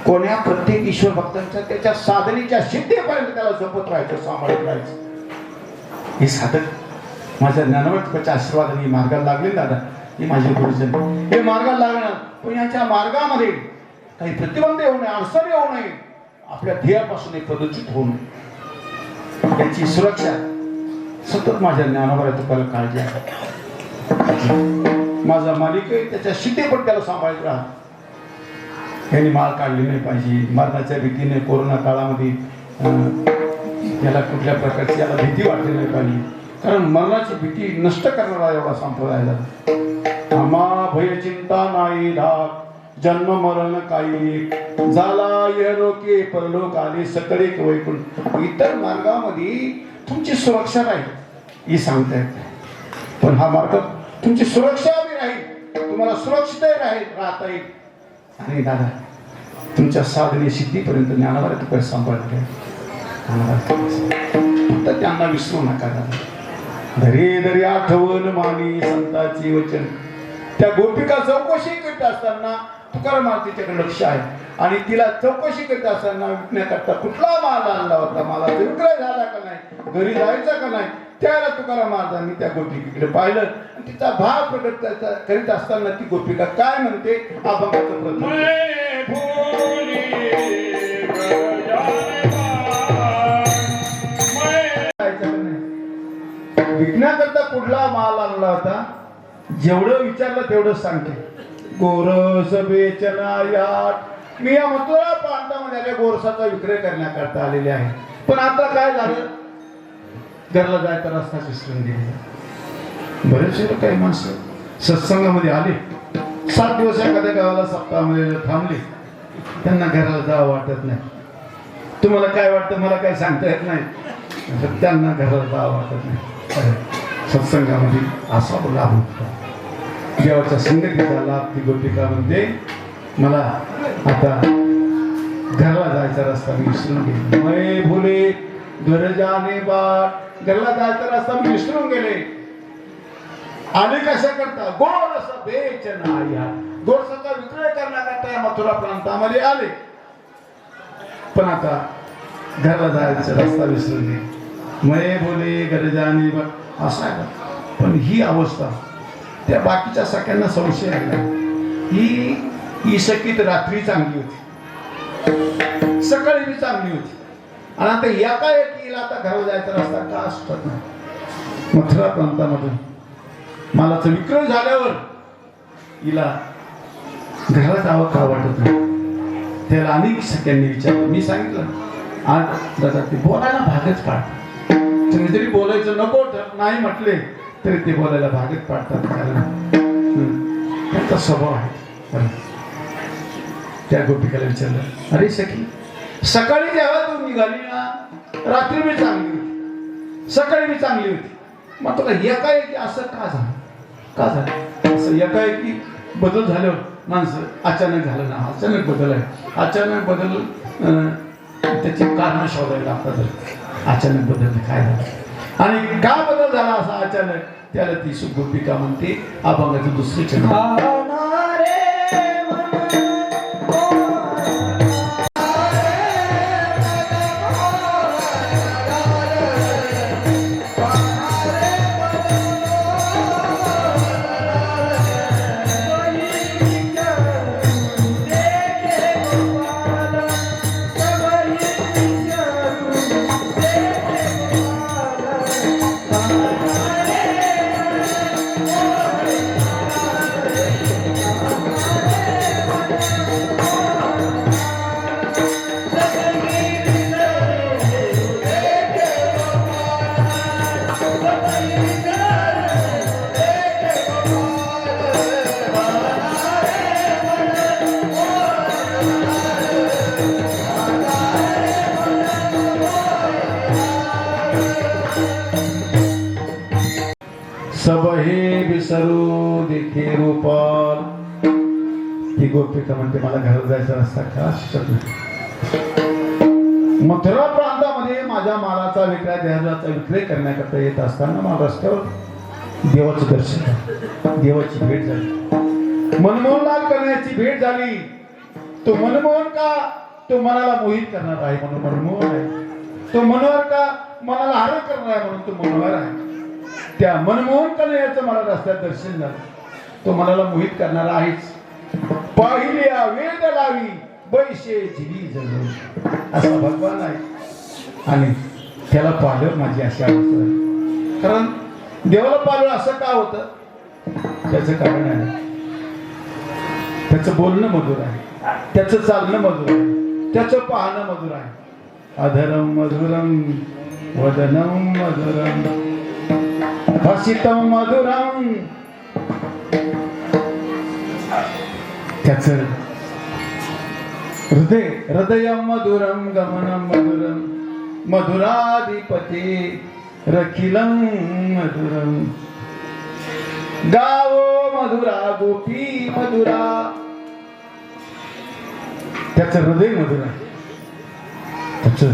कोण्या प्रत्येक ईश्वर भक्तांच्या त्याच्या साधनेच्या सिद्धीपर्यंत त्याला जपत राहायचं, सांभाळत राहायचं. हे साधक माझ्या ज्ञानवंताच्या आशीर्वादाने मार्गाला लागले दादा. हे माझे गुरुजन हे मार्गाला लागणार, पण याच्या मार्गामध्ये काही प्रतिबंध येऊ नये, अडचण येऊ नये, आपल्या ध्येयापासून एक प्रदूषित होऊ नये, याची सुरक्षा सतत माझ्या ज्ञानावर तुकाला काळजी आहे. माझा मालिक आहे, त्याच्या सिद्धी पण त्याला सांभाळत राहा. यांनी माळ काढली नाही पाहिजे. मरणाच्या भीतीने कोरोना काळामध्ये याला कुठल्या प्रकारची याला भीती वाटली नाही पाहिजे, कारण मरणाची भीती नष्ट करणारा एवढा संप्रदाय झाला. आम्हा भय चिंता नाही धाक, जन्म मरण काही झाला यलोके परलोक आले सकळे वैकुंठ. इतर मार्गामध्ये तुमची सुरक्षा राहील ही सांगतायत, पण हा मार्ग तुमची सुरक्षा बी राहील, तुम्हाला सुरक्षित राहता येईल. आणि दादा तुमच्या साधने सिद्धीपर्यंत ज्ञानावर तू काही सांभाळते, तर त्यांना विसरू नका दादा. धरी धरी आठवण मानी संतांची वचन. त्या गोपिका चौकशी करीत असताना तुकाराम महाराजांच्याकडे लक्ष आहे आणि तिला चौकशी करीत असताना विकण्याकरता कुठला माल आणला होता, मालाचा विक्रय झाला का नाही, घरी जायचा का नाही, त्याला तुकाराम महाराजांनी त्या गोपिकेकडे पाहिलं आणि तिचा भाव प्रकट करीत असताना ती गोपिका काय म्हणते, अभंगाचं प्रथम विकण्याकरता कुठला माल आणला होता, जेवढं विचारलं तेवढं सांगते. गोरस बेचनायात, मी या मथुरा प्रांतामध्ये आले गोरसाचा विक्रय करण्याकरता आलेले आहे. पण आता काय झालं, घरला जायचा रस्ता विसरून गेले. बरेचसे लोक काही माणसं सत्संगामध्ये आले, 7 दिवस एखाद्या गावाला सप्ताहामध्ये थांबले, त्यांना घराला जावं वाटत नाही. तुम्हाला काय वाटतं मला काय सांगता येत नाही, त्यांना घराला जावं वाटत नाही. सत्संगामध्ये असा लाभ होता, देवाच्या संगतीचा लाभ. ती गोपिका म्हणते मला आता घरला जायचा रस्ता मी विसरून गेले. मै भुले घर जाणे बाट, घरला जायचा रस्ता मी विसरून गेले. आले कशा करता, गोरस बेचनाया, गोरसाचा विक्रय करण्याकरता या मथुरा प्रांतामध्ये आले. पण आता घरला जायचा रस्ता विसरून गेले. मै बोले घर जाणे बाट असा आहे. पण ही अवस्था त्या बाकीच्या सगळ्यांना संशय आला. ही सकीत रात्री चांगली होती, सकाळी बी चांगली होती, आणि आता एकाएकीला आता घराला जायचा रस्ता का असतात नाही. मथुरा प्रांतामधून मालाचा विक्रय झाल्यावर हिला घराला जावं का वाटत नाही. त्याला अनेक सगळ्यांनी विचारलं. मी सांगितलं आज दादा ते बोलायला भागच पाडतात. तुम्ही जरी बोलायचं नको नाही म्हटले तरी ते बोलायला भागच पाडतात, कारण त्यांचा स्वभाव आहे. त्या गोपिकाला विचारलं, अरे सखी सकाळी जेव्हा तू निघाली ना, रात्री मी चांगली होती, सकाळी मी चांगली होती, मग तुला एकाएकी असं का झालं, का झालं असं एकाएकी बदल झाल्यावर माणसं अचानक झालं ना, अचानक बदल आहे. अचानक बदल त्याची कारण शोधायला लागतात. अचानक बदल काय झालं आणि का बदल झाला असा अचानक, त्याला ती गोपिका म्हणते अभंगाचं दुसरे चरण. सब हे विसरू देखे रूपाल. ती गोपिका म्हणते मला घरात जायचा रस्ता का सुचत नाही. मथुरा प्रांतामध्ये माझ्या मालाचा विक्रय देहाचा विक्रय करण्याकरता येत असताना मला रस्त्यावर देवाचं दर्शन झालं, देवाची भेट झाली, मनमोहनलाल करण्याची भेट झाली. तो मनमोहन का, तो मनाला मोहित करणार आहे म्हणून मनमोहन आहे. तो मनोहर का, मनाला हरण करणार आहे म्हणून तो मनोहर आहे. त्या मनमोहन कन्हैयाचं मला रस्त्यात दर्शन झालं. तो मनाला मोहित करणारा आहेच. पाहिल्या वेद लावी बैशे झिली जगू असा भगवान आहे आणि त्याला पाहिलं माझी अशी अवस्था झाली. कारण देवाला पाहिलं असं का होतं, त्याचं कारण आहे, त्याचं बोलणं मधुर आहे, त्याचं चालणं मधुर आहे, त्याचं पाहणं मधुर आहे. अधरम मधुरम वदनम मधुरम हसितम मधुरम. त्याचं हृदय मधुरम गमनम मधुरम मधुराधिपती रखिलम मधुरम. गाव मधुरा गोपी मधुरा, त्याचं हृदय मधुर आहे, त्याचं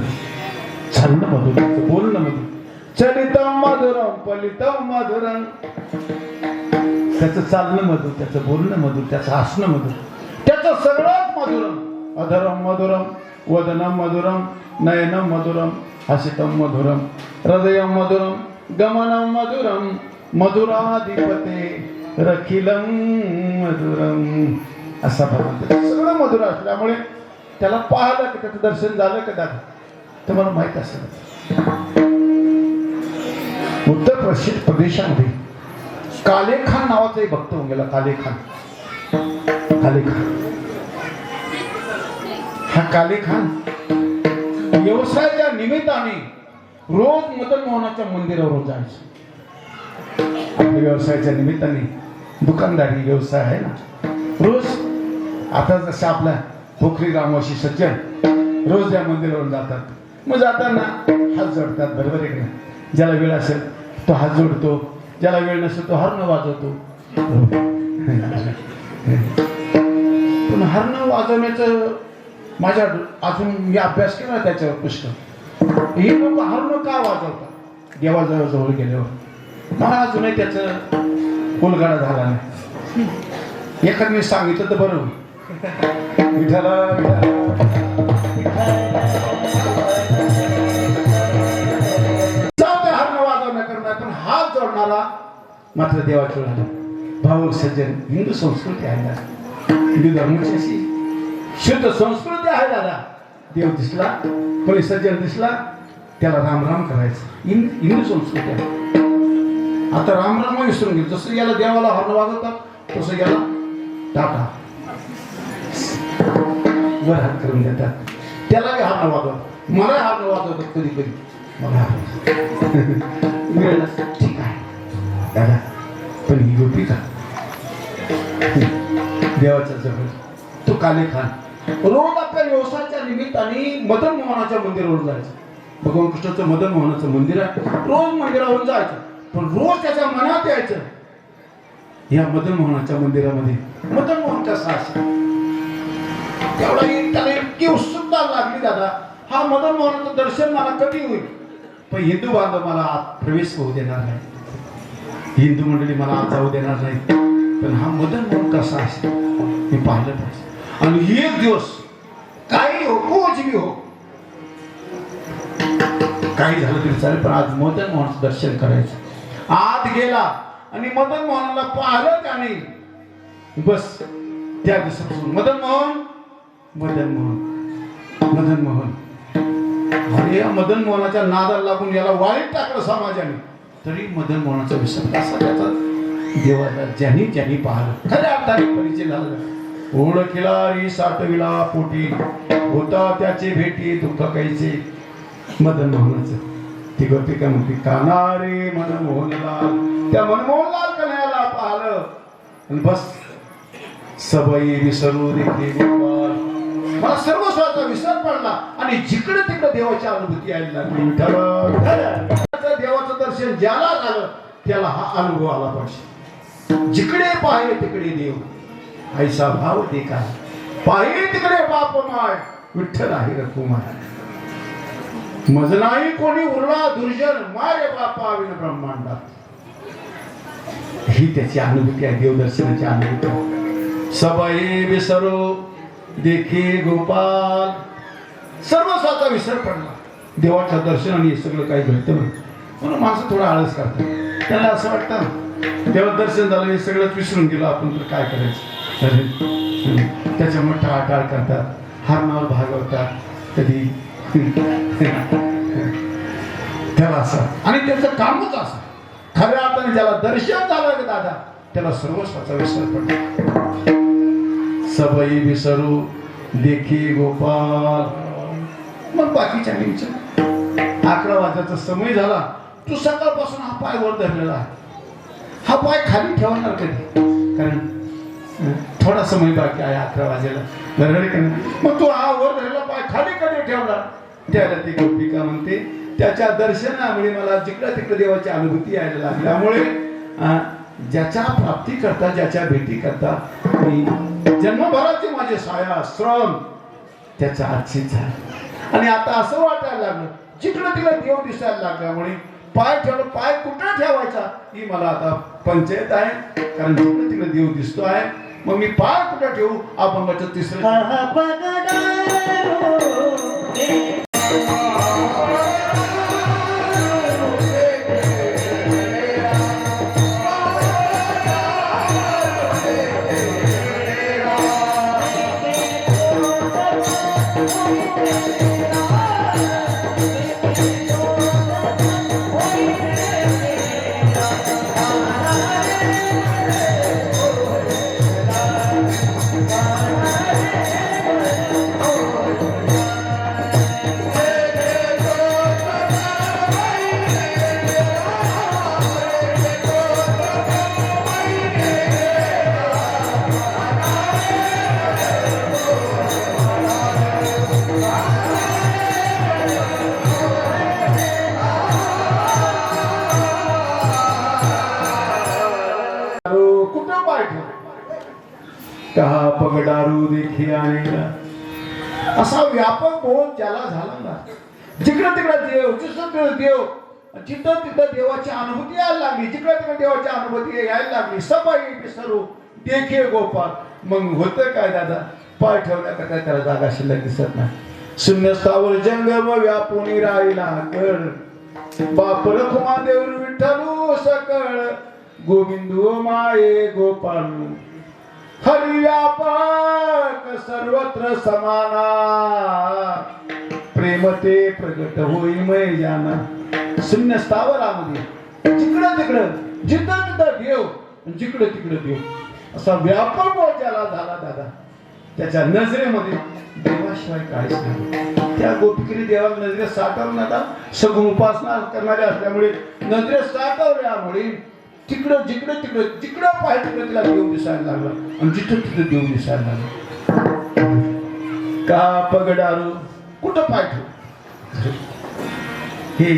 चालणं मधुर, त्याचं बोलणं मधुर, चलितम मधुरम पलितम मधुरम, त्याचं चालणं मधुर, त्याचं बोलणं मधुर, त्याचं हसणं मधुर, त्याचं सगळंच मधुरम. अधरम मधुरम वदनम मधुरम नयनम मधुरम हसितम मधुरम हृदयम मधुरम गमनम मधुरम मधुराधिपते रखिलम मधुरम. असा भगवंत सगळं मधुर असल्यामुळे त्याला पाहिलं की त्याचं दर्शन झालं का दादा तर मला माहित असेल. उत्तर प्रदेशामध्ये कालेखान नावाचा एक भक्त होऊन गेला. कालेखान हा कालेखान व्यवसायाच्या निमित्ताने रोज मदन मोहनाच्या मंदिरावर जायचं. आपल्या व्यवसायाच्या निमित्ताने दुकानदारी व्यवसाय आहे ना, रोज आता जसं आपला पोखरी रामवाशी सज्जन रोज या मंदिरावर जातात. मग जाताना हात जोडतात, बरोबर आहे का? ज्याला वेळ असेल तो हात जोडतो, ज्याला वेळ नसेल तो हरण वाजवतो. पण हरण वाजवण्याचं माझ्या अजून मी अभ्यास केला त्याच्यावर पुष्कळ. हे लोक हरण का वाजवतात देवाजवळ गेल्यावर? मला अजूनही त्याचं उलगडा झाला नाही. एखाद मी सांगितलं तर बरं विठाला हरण वाजवण्याकरता पण हात जोडणारा मात्र देवाच्या वेळाला भावक सज्जन. हिंदू संस्कृती आहे ना, हिंदू धर्माची अशी शुद्ध संस्कृती आहे दादा. देव दिसला कोणी सज्जन दिसला त्याला राम राम करायचं, हिंदू संस्कृती आहे. आता राम राम विसरून गेलो. जसं याला देवाला हरण वाजवतात तसं याला टाका वर हात करून देतात, त्याला हरण वाजवतात, मला हरण वाजवतात कधी कधी. मला ठीक आहे दादा, पण ही गोपी का देवाच्या जवळ तो कालेखान रोज आपल्या व्यवसायाच्या निमित्ताने मदन मोहनाच्या मंदिरावर जायचं. भगवान कृष्णाचं मदन मोहनाचं मंदिर आहे, रोज मंदिरावरून जायचं. पण रोज त्याच्या मनात यायचं या मदन मोहनाच्या मंदिरामध्ये मदन मोहन कसा असेल तेवढा त्याला इतकी उत्सुकता लागली दादा. हा मदन मोहनाचं दर्शन मला कधी होईल? पण हिंदू बांधव मला आत प्रवेश होऊ देणार नाही, हिंदू मंडळी मला आत जाऊ देणार नाही. पण हा मदन मोहन कसा असेल मी पाहिलं पाहिजे. आणि एक दिवस काही हो कोच बी हो काही झालं तरी चालेल, पण आज मदन मोहनाचं दर्शन करायचं. आत गेला आणि मदन मोहनाला पाहिलं का नाही, बस त्या दिवसापासून मदन मोहन मदन मोहन मदन मोहन. अरे या मदन मोहनाच्या नादाला लागून याला वाईट टाकलं समाजाने, तरी मदन मोहनाचा विसर असा त्याचा देवाला ज्यांनी ज्यांनी पाहिलं खऱ्या अर्थाने परिचय झाला. ओळखिला री साठविला पोटी होता त्याचे भेटी दुःख कैचे. मदन मोहनाचं ती गोपिका म्हणते काना रे मनमोहनलाल. त्या मनमोहनलाल कन्हैयाला पाहिलं आणि बस सबई विसरू देखील गोपाल. मला सर्वस्वाचा विसर पडला आणि जिकडे तिकडे देवाची अनुभूती यायला लागली. देवाचं दर्शन ज्याला झालं त्याला हा अनुभव आला पाहिजे. जिकडे पाहिले तिकडे देव ऐसा भाव देखा, पाहिले तिकडे बाप माय विठ्ठल आहे रकुमार. मज नाही कोणी उरला दुर्जन माय बापा विन ब्रह्मांडात. ही त्याची अनुभूती आहे, देवदर्शनाची अनुभूती. सबई विसरो देखे गोपाल. सर्वस्वाचा विसर पडला देवाच्या दर्शनाने. सगळं काही घडतं म्हणून माणसं थोडा आळस करतात. त्याला असं वाटतं देवा दर्शन झालं हे सगळंच विसरून गेलो आपण तर काय करायचं. त्याच्यामुळे टाळाटाळ करतात, हरणावर भागवतात कधी त्याला असं. आणि त्याचं कामच असं खऱ्या अर्थाने ज्याला दर्शन झालं दादा त्याला सर्वस्वाचा विसर पडला. सबई विसरू देखी गोपाल. मग बाकीच्या विचार 11 वाजण्याचा समय झाला. तू सकाळपासून हा पाय वर धरलेला आहे, हा पाय खाली ठेवणार कधी? कारण थोडा समय बाकी आहे 11 वाजेला, बरोबर का नाही? मग तू हा वर धरलेला पाय खाली कधी ठेवणार? त्याला ती गोपिका म्हणते त्याच्या दर्शनामुळे मला जिकडे तिकडे देवाची अनुभूती यायला लागल्यामुळे ज्याच्या प्राप्ती करता, ज्याच्या भेटी करता मी जन्मभराचे माझे साया श्रम त्याचा आजचीच आहे. आणि आता असं वाटायला लागलं, जिकडं तिला देव दिसायला लागल्यामुळे पाय ठेवलं, पाय कुठं ठेवायचा ही मला आता पंचायत आहे. कारण जिकडं तिकडे देव दिसतो आहे, मग मी पाय कुठं ठेवू. अभंगाचं तिसरं कहा पगडारू देखी आणेला. असा व्यापक बोध ज्याला झाला ना, जिकडं तिकडं देव, जिकडं देव, जिथं तिथं देवाची अनुभूती यायला लागली, जिकडं तिकडे देवाची अनुभूती यायला लागली. सबाई विसरू देखे गोपाळ. मग होतं काय दादा, पाय ठेवल्या का त्याला जागा शिल्लक दिसत नाही. शून्यस्थावर जंगम व्यापून राहिला कळ. बाप रखुमा देव विठ्ठलू सकळ. गोविंदू माये गोपाळू हरि व्यापक सर्वत्र समाना. प्रेम ते प्रगट होई मय जाना. शून्य स्थावरामध्ये जिकडं तिकडं, जिथं तिथं देव, जिकडं तिकडं देव. असा व्यापक बोध ज्याला झाला दादा, त्याच्या नजरेमध्ये देवाशिवाय काहीच नाही. त्या गोपिकीने देवाला नजरेत साठवलं ना, सगुण उपासना करणारे असल्यामुळे नजरेत साठवल्यामुळे तिकडं जिकडं तिकडं, जिकडं पाय तिकडं तिला देव दिसायला लागला. आणि जिथं तिथं देव दिसायला लागला. का पगडारू कुठं पाय ठेवू. हे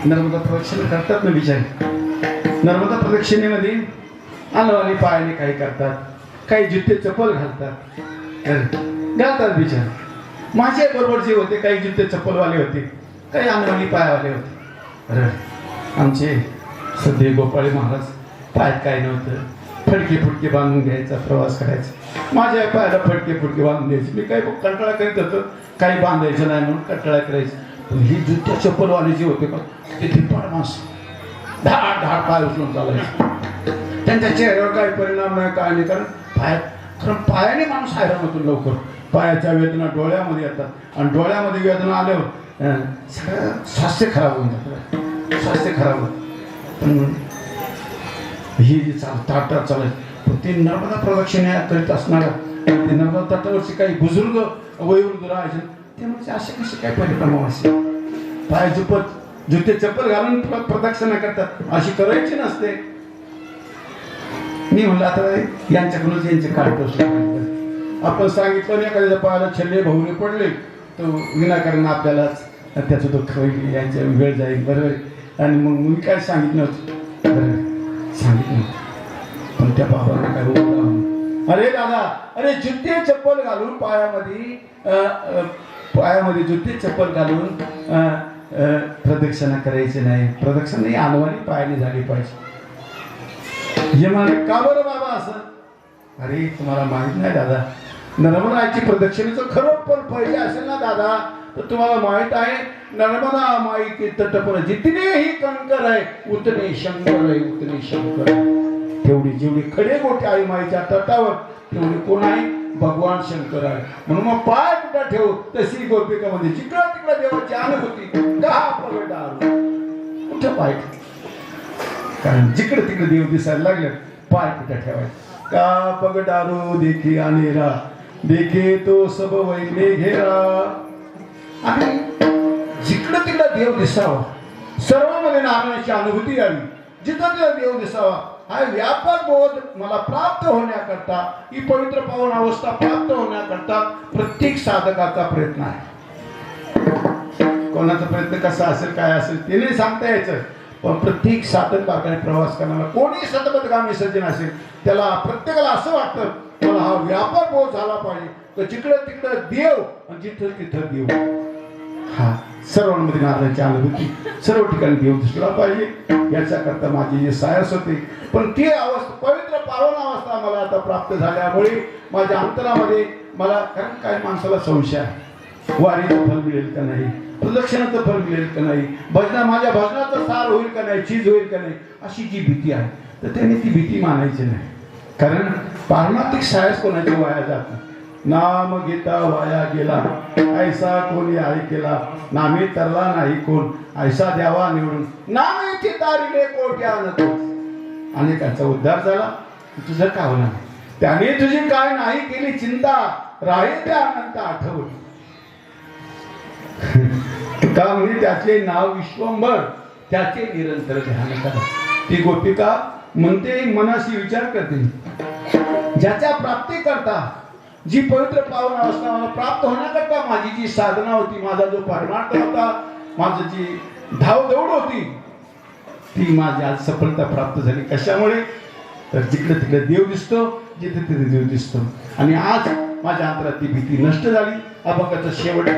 नर्मदा प्रदक्षिणा करतात ना बिचारे. नर्मदा प्रदक्षिणेमध्ये अनवाणी पायाने काही करतात, काही जुते चप्पल घालतात, घालतात बिचारे. माझ्या बरोबर जे होते काही जुते चप्पलवाले होते, काही अनवाणी पायावाले होते. अरे आमचे सध्या गोपाळी महाराज पायात काय नव्हतं, फडके फुटके बांधून घ्यायचा, प्रवास करायचा. माझ्या पायाला फडके फुटके बांधून द्यायचे. मी काही कंटाळा करीत होतो, काही बांधायचं नाही म्हणून कंटाळा करायचं. पण ही जुत्या चप्पलवाले जे होते का, ते धिप्पाड माणस धाड धाड पाय उचलून चालायचे. त्यांच्या चेहऱ्यावर काही परिणाम नाही, काय नाही. कारण पायाने माणूस हैराण होतो लवकर. पायाच्या वेदना डोळ्यामध्ये येतात आणि डोळ्यामध्ये वेदना आल्यावर सगळं स्वास्थ्य खराब होऊन जातं, स्वास्थ्य खराब होतं. पण ही जी ताटात चालायची, पण ती नर्मदा प्रदक्षिणा करीत असणारा ते नर्मदा तटावरचे काही बुजुर्ग वयोवृद्ध राहायचे, त्यामुळे असे कसे काय परिणाम असे पाय झुपत जुते चप्पल घालून प्रदक्षिणा करतात, अशी करायची नसते. मी म्हणलं आता यांच्याकडूनच यांचे काढतो. आपण सांगितलं नाही एखाद्याच्या पायाला छल्ले भवरे पडले तर विनाकारण आपल्यालाच त्याचं दुःख होईल, यांच्या वेळ जाईल. बरोबर. आणि मग मी काय सांगितलं नव्हतं, बरोबर सांगितलं नव्हतं. पण त्या बाबांना काय बोलला, अरे दादा, अरे जुते चप्पल घालून पायामध्ये जुते चप्पल घालून प्रदक्षिणा करायची नाही. प्रदक्षिणा ही अनवाणी पायाने झाली पाहिजे. हे म्हणे का बरं बाबा असं. अरे तुम्हाला माहित नाही दादा, नर्मदाची प्रदक्षिणेचं खरं पण पाहिजे असेल ना दादा, तर तुम्हाला माहित आहे नर्मदा माई के तट पर जितने ही कंकर आहे उतने शंकर आहे, उतने शंकर. तेवढी जेवढी खडे गोटे आई माईच्या तटावर तेवढी कोण आहे, भगवान शंकर आहे. म्हणून मग पाय कुठं ठेवू, तशी गोपिकामध्ये जिकडं तिकडं देवाची अनुभूती. का पगडारू कुठं पाय ठेव, कारण जिकडं तिकडे देव दिसायला लागले पाय कुठं ठेवायचे. का पगडारू देखी अनेरा, देखे तो सब वैने घेरा. आणि जिकडं तिकडं देव दिसावा, सर्वांमध्ये नारायणाची अनुभूती यावी, जिथं तिथं देव दिसावा, हा व्यापक बोध मला प्राप्त होण्याकरता, ही पवित्र पावन अवस्था प्राप्त होण्याकरता प्रत्येक साधकाचा प्रयत्न आहे. कोणाचा प्रयत्न कसा असेल काय असेल ते नाही सांगता यायचं, पण प्रत्येक साधन मार्गाने प्रवास करणारा कोणी सतपथगामी सज्जन असेल त्याला प्रत्येकाला असं वाटतं मला हा व्यापार बहुत झाला पाहिजे तर जिकडं तिकडं देव आणि जिथं तिथं देव. हा सर्वांमध्ये नारायणाची अनुभूती सर्व ठिकाणी देव दिसला पाहिजे याच्या करता माझी जे सायस होते. पण ती अवस्था पवित्र पावन अवस्था मला आता प्राप्त झाल्यामुळे माझ्या अंतरामध्ये मला कारण काय माणसाला संशय आहे वारीचं फल मिळेल का नाही प्रदक्षिणाचं फल मिळेल का नाही माझ्या भजनाचं सार होईल का नाही चीज होईल का नाही अशी जी भीती आहे तर त्यांनी ती भीती मानायची नाही. कारण पारमार्थिक सायस कोणाची वाया जात नाही. नाम घेता वाया गेला ऐसा कोणी आहे केला नामे तरला नाही कोण ऐसा द्यावा निवडून नाम येथे तारिले कोट्या नको. अनेकांचा उद्धार झाला तुझं का होणार त्याने तुझी काय नाही केली चिंता राहे त्या अनंत आठवण. का म्हणजे त्याचे नाव विश्वंभर त्याचे निरंतर ध्यान करा. ती गोपिका म्हणते मनाशी विचार करते ज्याच्या प्राप्ती करता जी पवित्र पावन अवस्था मला प्राप्त होण्याकरता माझी जी साधना होती माझा जो परमार्थ होता माझी जी धावदौड होती ती माझी आज सफलता प्राप्त झाली. कशामुळे तर जिकडे तिकडे देव दिसतो जिथे तिथे देव दिसतो आणि आज माझ्या अंतरात ती भीती नष्ट झाली. अभंगाचा शेवट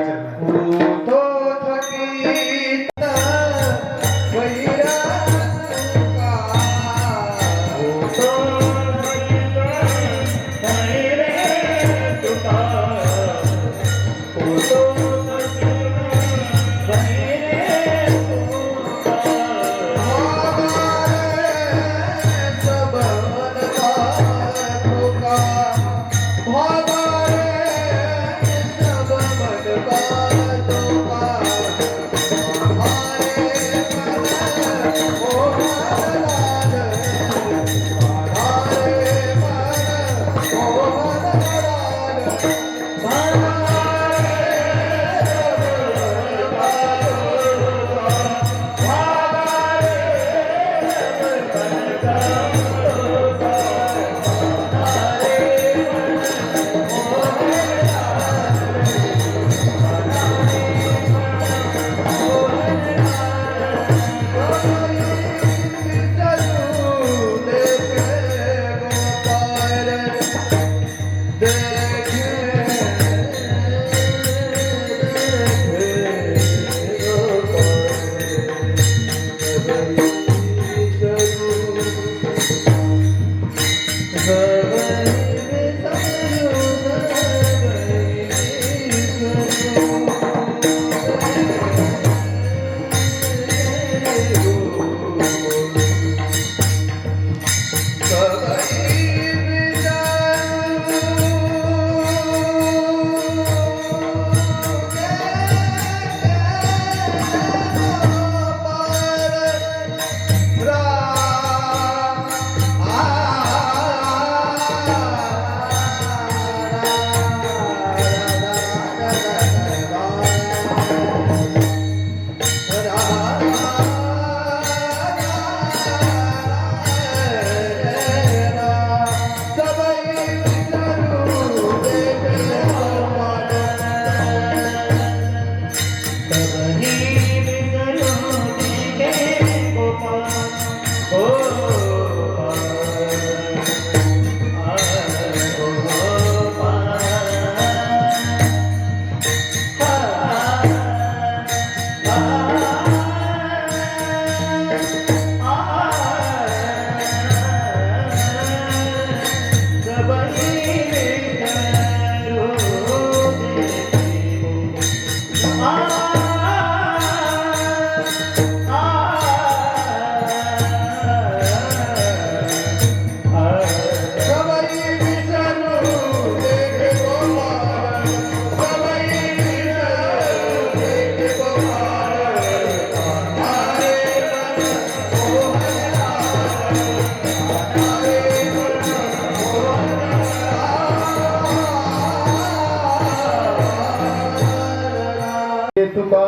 तुका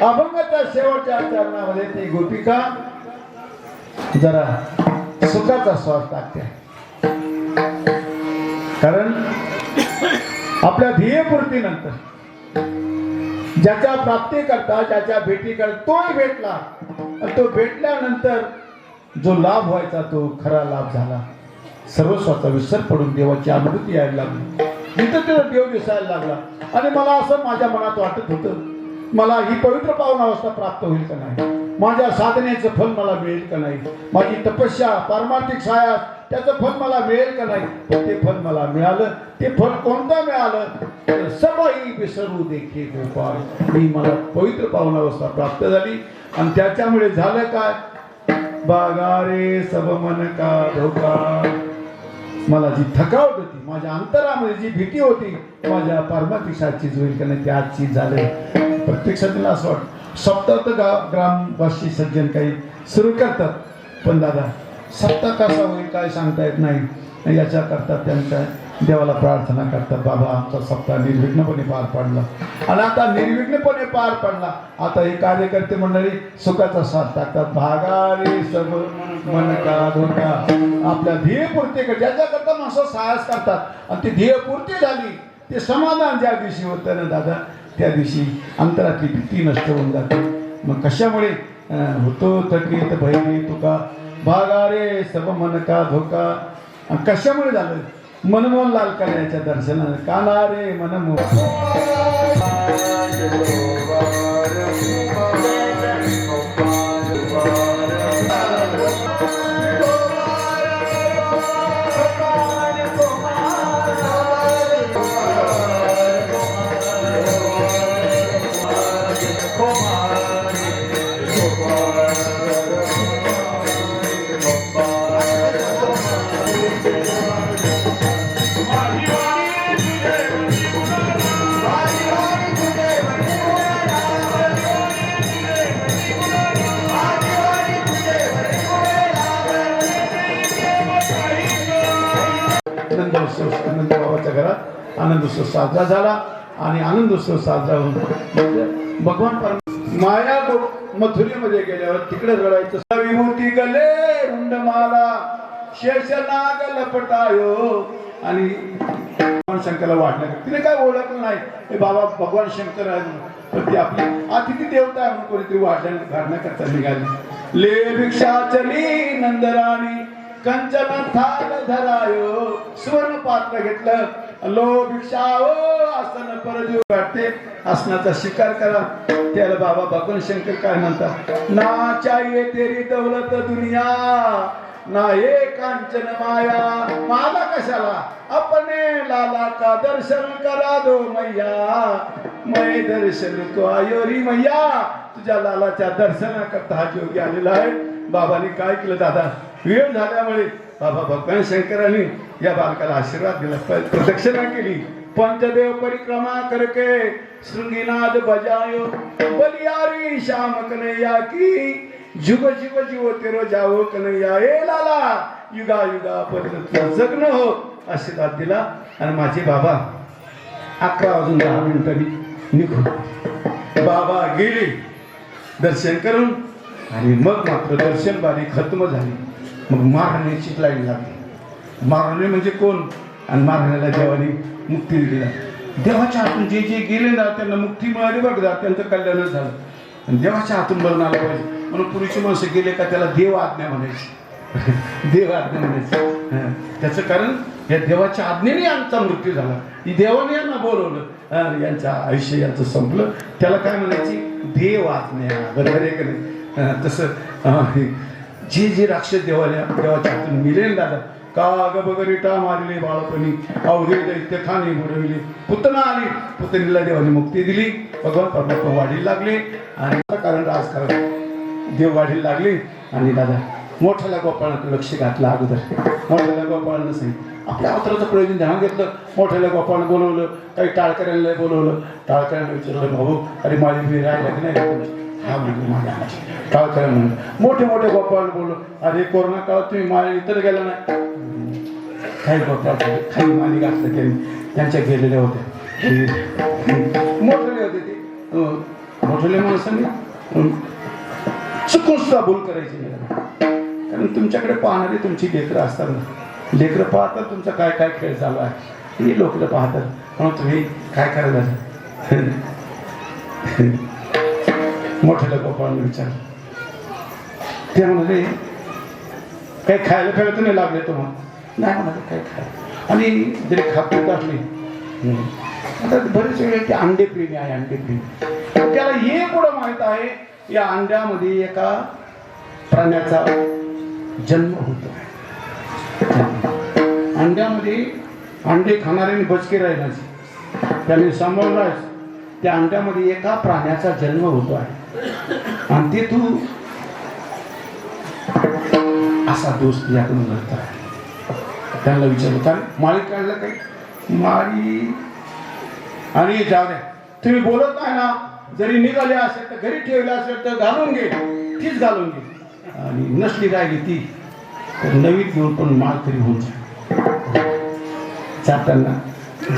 अभंगाच्या शेवटच्या चरणामध्ये ती गोपिका जरा सुखाचा श्वास टाकते. कारण आपल्या ध्येयपूर्तीनंतर ज्याच्या प्राप्ती करता ज्याच्या भेटी करता तोही भेटला आणि तो भेटल्यानंतर जो लाभ व्हायचा तो खरा लाभ झाला. सर्वस्वाचा विसर पडून देवाची अनुभूती यायला लागली. तिथं तिथं देव दिसायला लागला. आणि मला असं माझ्या मनात वाटत होतं, मला ही पवित्र पावन अवस्था प्राप्त होईल का नाही, माझ्या साधनेचं फल मला मिळेल का नाही, माझी तपस्या पारमार्थिक साया त्याचं फल मला मिळेल का नाही. पण ते फल मला मिळालं. ते फल कोणतं मिळालं तर सबही विसरू देखे गोपाळ. ही मला पवित्र पावन अवस्था प्राप्त झाली. आणि त्याच्यामुळे झालं काय, बागारे सब मन का धोका. मला जी थकावट होती, माझ्या अंतरामध्ये जी भीती होती, माझ्या पारमार्थिक साचीच होईल का नाही ते आजची झाले. प्रत्यक्षात मला असं वाटतं सप्ताह ग्रामवासी सज्जन काही सुरू करतात, पण दादा सप्ताह कसा होईल काय सांगता येत नाही. याच्याकरता त्यांच्या देवाला प्रार्थना करतात, बाबा आमचा सप्ताह निर्विघ्नपणे पार पडला. आणि आता निर्विघ्नपणे पार पडला. आता हे कार्यकर्ते मंडळी सुखाचा साथ टाकतात. भागारे सब मन का धोका. आपल्या ध्येयपूर्ती ज्याच्याकरता माणसं साहस करतात आणि ती ध्येयपूर्ती झाली, ते समाधान ज्या दिवशी होतं ना दादा, त्या दिवशी अंतरातली भीती नष्ट होऊन जाते. मग कशामुळे होतो थकीत भैरी तुका, भागारे सब मन का धोका. कशामुळे झालं, मनमोहन लाल करण्याच्या दर्शनाने. कानारे मनमोहन आनंद बाबाच्या घरात आनंदोत्सव साजरा झाला. आणि आनंदोत्सव साजरा होऊन भगवान माया मथुरेमध्ये गेल्यावर तिकडे रडायचं. विभूती गले रुंडमाला शेषनाग लपटायो. आणि भगवान शंकरला वाटलं तिने काय ओळखलं नाही, हे बाबा भगवान शंकर आहे, पण ती आपली अतिथी देवता आहे म्हणून कोणीतरी वाटण घालण्याकरता निघाली. ले भिक्षा चली नंदराणी कंचन थाल धरायो. सुवर्ण पात्र घेतलं, लो भिक्षा आसन परजू वाटते, आसनाचा शिकार करा. त्याला बाबा भगवान शंकर काय म्हणतात, ना चाहिए तेरी दौलत दुनिया ना ये कांचन माया. माला कशाला, अपने लाला का दर्शन करा दो मैया. मैं दर्शन को आयो री मैया. तुझ्या लालाच्या दर्शनाकरता हा जोगी आलेला आहे. बाबांनी काय केलं दादा, वेळ झाल्यामुळे बाबा भगवान शंकरांनी या बालकाला आशीर्वाद दिला, प्रदक्षिणा केली. पंचदेव परिक्रमा करके श्रृंगीनाद बजायो. बलियारी श्याम कन्हैया की जुग जुग जीव तेरो जावो कन्हैया. ए लाला युगा युगा पर्यंत जगणं हो आशीर्वाद दिला. आणि माझे बाबा 11:10 निघून बाबा गेले दर्शन करून. आणि मग मात्र दर्शन बारी खत्म झाली. मग महाराणीची लाईन लागली. महाराणी म्हणजे कोण, आणि महाराण्याला देवाने मुक्ती दिली. देवाच्या हातून जे जे गेले ना त्यांना मुक्ती मिळाली बघ, त्यांचं कल्याणच झालं. आणि देवाच्या हातून बघून आलं पाहिजे म्हणून पूर्वीची माणसं गेले का त्याला देव आज्ञा म्हणायची. देव आज्ञा म्हणायचं. त्याचं कारण या देवाच्या आज्ञेने आमचा मृत्यू झाला. ही देवाने यांना बोलवलं, यांचं आयुष्य यांचं संपलं. त्याला काय म्हणायची, देव आज्ञा. बरोबर आहे का नाही. तसं जे जे राक्षस देवाच्या हातून मिळेल दादा, काग बगरिटा मारले बाळपणी, अवघे दैत्य खाणी बुडविली. पुतना आली, पुतणीला देवाने मुक्ती दिली. भगवान परमात्मा वाढीला लागले. आणि कारण राजकारण देव वाढीला लागले. आणि दादा मोठ्याला गोपाळाकडे लक्ष घातलं. अगोदर मोठ्याला गोपाळानं सांगितलं, आपल्या अवताराचं प्रयोजन ध्यान घेतलं. मोठ्याला गोपाळानं बोलवलं, काही टाळकऱ्यांना बोलवलं. टाळकऱ्यांना विचारलं, भाऊ अरे माझी मी राहिला की नाही. हा म्हणजे माझ्या टाळकऱ्या म्हणून मोठे मोठे गोपाळ बोललो, अरे कोरोना काळात तुम्ही माळे इतर गेला नाही. काही गोपाळ काही माली घातलं त्यांनी, त्यांच्या गेलेल्या होत्या. मोठले होते ते, मोठले माणसांनी चुकून सुद्धा भूल करायची नाही. कारण तुमच्याकडे पाहणारी तुमची लेकरं असतात ना, लेकरं पाहतात तुमचा काय काय खेळ चालू आहे, हे लोक पाहतात. म्हणून तुम्ही काय करायला मोठ्याला गोपाळांना विचार, ते म्हणाले काही खायला प्यायला तर नाही लागले तुम्हाला? नाही म्हणाले काही खायला. आणि जरी खापीत असली आता बरेच वेळे ते अंडे प्रेमी आहे, अंडे प्रेमी. त्याला हे पुढं माहित आहे या अंड्यामध्ये एका प्राण्याचा जन्म होतो. अंड्यामध्ये अंडे खाणारे बचके राहिला त्याने सांभाळलाय. त्या अंड्यामध्ये एका प्राण्याचा जन्म होतो आहे आणि ते तू असा दोष तुझ्याकडून घडता. त्यांना विचारलं कारण माळी काढलं काही माळी आणि जाऊ द्या तुम्ही बोलत नाही ना, जरी निघाले असेल तर घरी ठेवले असेल तर घालून घे, तीच घालून घे. आणि नसली राहिली ती तर नवीन घेऊन पण माळ तरी होऊन जाताना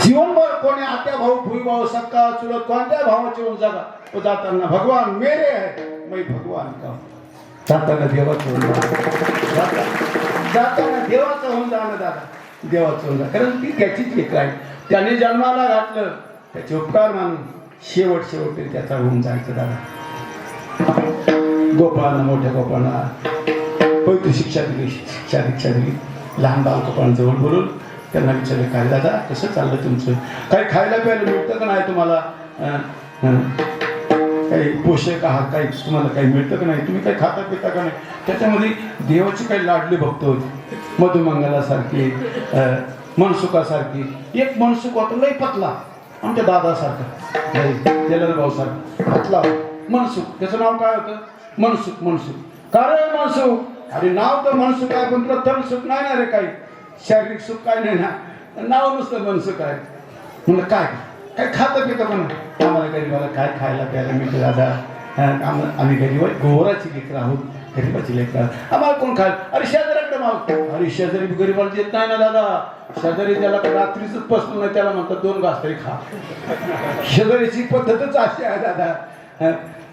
जीवनभर कोणी आत्या भाऊ भुई भाऊ सक्का चुलत कोणत्या भावाचे होऊन जागा तो जाताना भगवान मेरे है मैं भगवान का. जाताना देवाचं होऊन जाताना देवाचं होऊन जाणं दादा, देवाचं होऊन जा. कारण ती त्याचीच लेख आहे. त्याने जन्माला घातलं त्याचे उपकार मानून शेवट तरी त्याचा होऊन जायचं दादा. गोपाळांना मोठ्या गोपाळांना पवित्र शिक्षा दिली, शिक्षा दीक्षा दिली. लहान बालकोपाळांजवळ बोलून त्यांना विचारले काय दादा कसं चाललं तुमचं, काही खायला प्यायला मिळतं का नाही तुम्हाला, काही पोषक आहात काही तुम्हाला काही मिळतं का नाही, तुम्ही काही खाता पिता का नाही. त्याच्यामध्ये देवाची काही लाडली भक्त होती. मधुमंगलासारखी मनसुखासारखी. एक मनसुख होता लई पतला आमच्या दादासारखा तेलर भाऊसारखा पतला मनसुख. त्याचं नाव काय होतं मनसुख. मनसुख कारण मनसुख अरे नाव तर मनसुख आहे पण तुला तन सुख नाही ना रे, काही शारीरिक सुख काय नाही ना, नाव नुसतं मनसुख आहे. म्हणलं काय काय खातं पितं म्हणा आम्हाला गरीबाला काय खायला प्यायला मिळतं दादा, आम्ही गरीब गोराची लेकरं आहोत, गरीबाची लेकरं आम्हाला कोण खाय. अरे शेजाऱ्याकडे मागतो, अरे शेजारी गरीबाला देत नाही ना दादा. शेजारी त्याला रात्रीच पसलं नाही त्याला म्हणतात 2 घास तरी खा. शेजारीची पद्धतच अशी आहे दादा.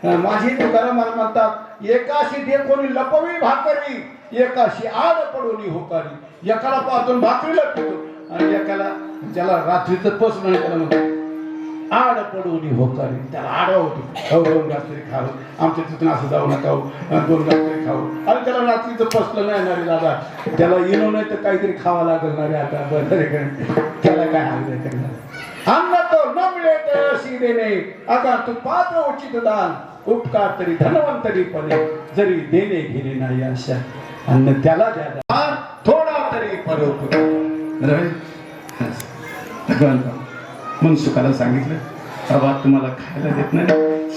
माझी तुकाराम मला म्हणतात एकाशी दे कोणी लपवी भाकरी, एकाशी आड पडोनी होकारी. एकाला पाहतो भाकरी लपतो आणि एकाला ज्याला रात्रीच पसलं नाही त्याला म्हणतात आड पडोनी होकारी. त्याला आडवा होतो 2 घास तरी खावं, आमच्या तिथून असं जाऊ नका 2 घास तरी खावं. आणि त्याला रात्रीचं पसलं नाही ना रे दादा, त्याला येणं नाही तर काहीतरी खावं लागल ना रे. आता बरं त्याला काय हवं करणार. अन्न तो न मिळे तर अशी देणे, आता तू पात्र उचित दान, उपकार तरी धनवंतरी पणे, जरी देणे घेणे नाही अशा अन्न त्याला द्या थोडा तरी परोपकार. मनसुखाला सांगितलं बाबा तुम्हाला खायला देत नाही,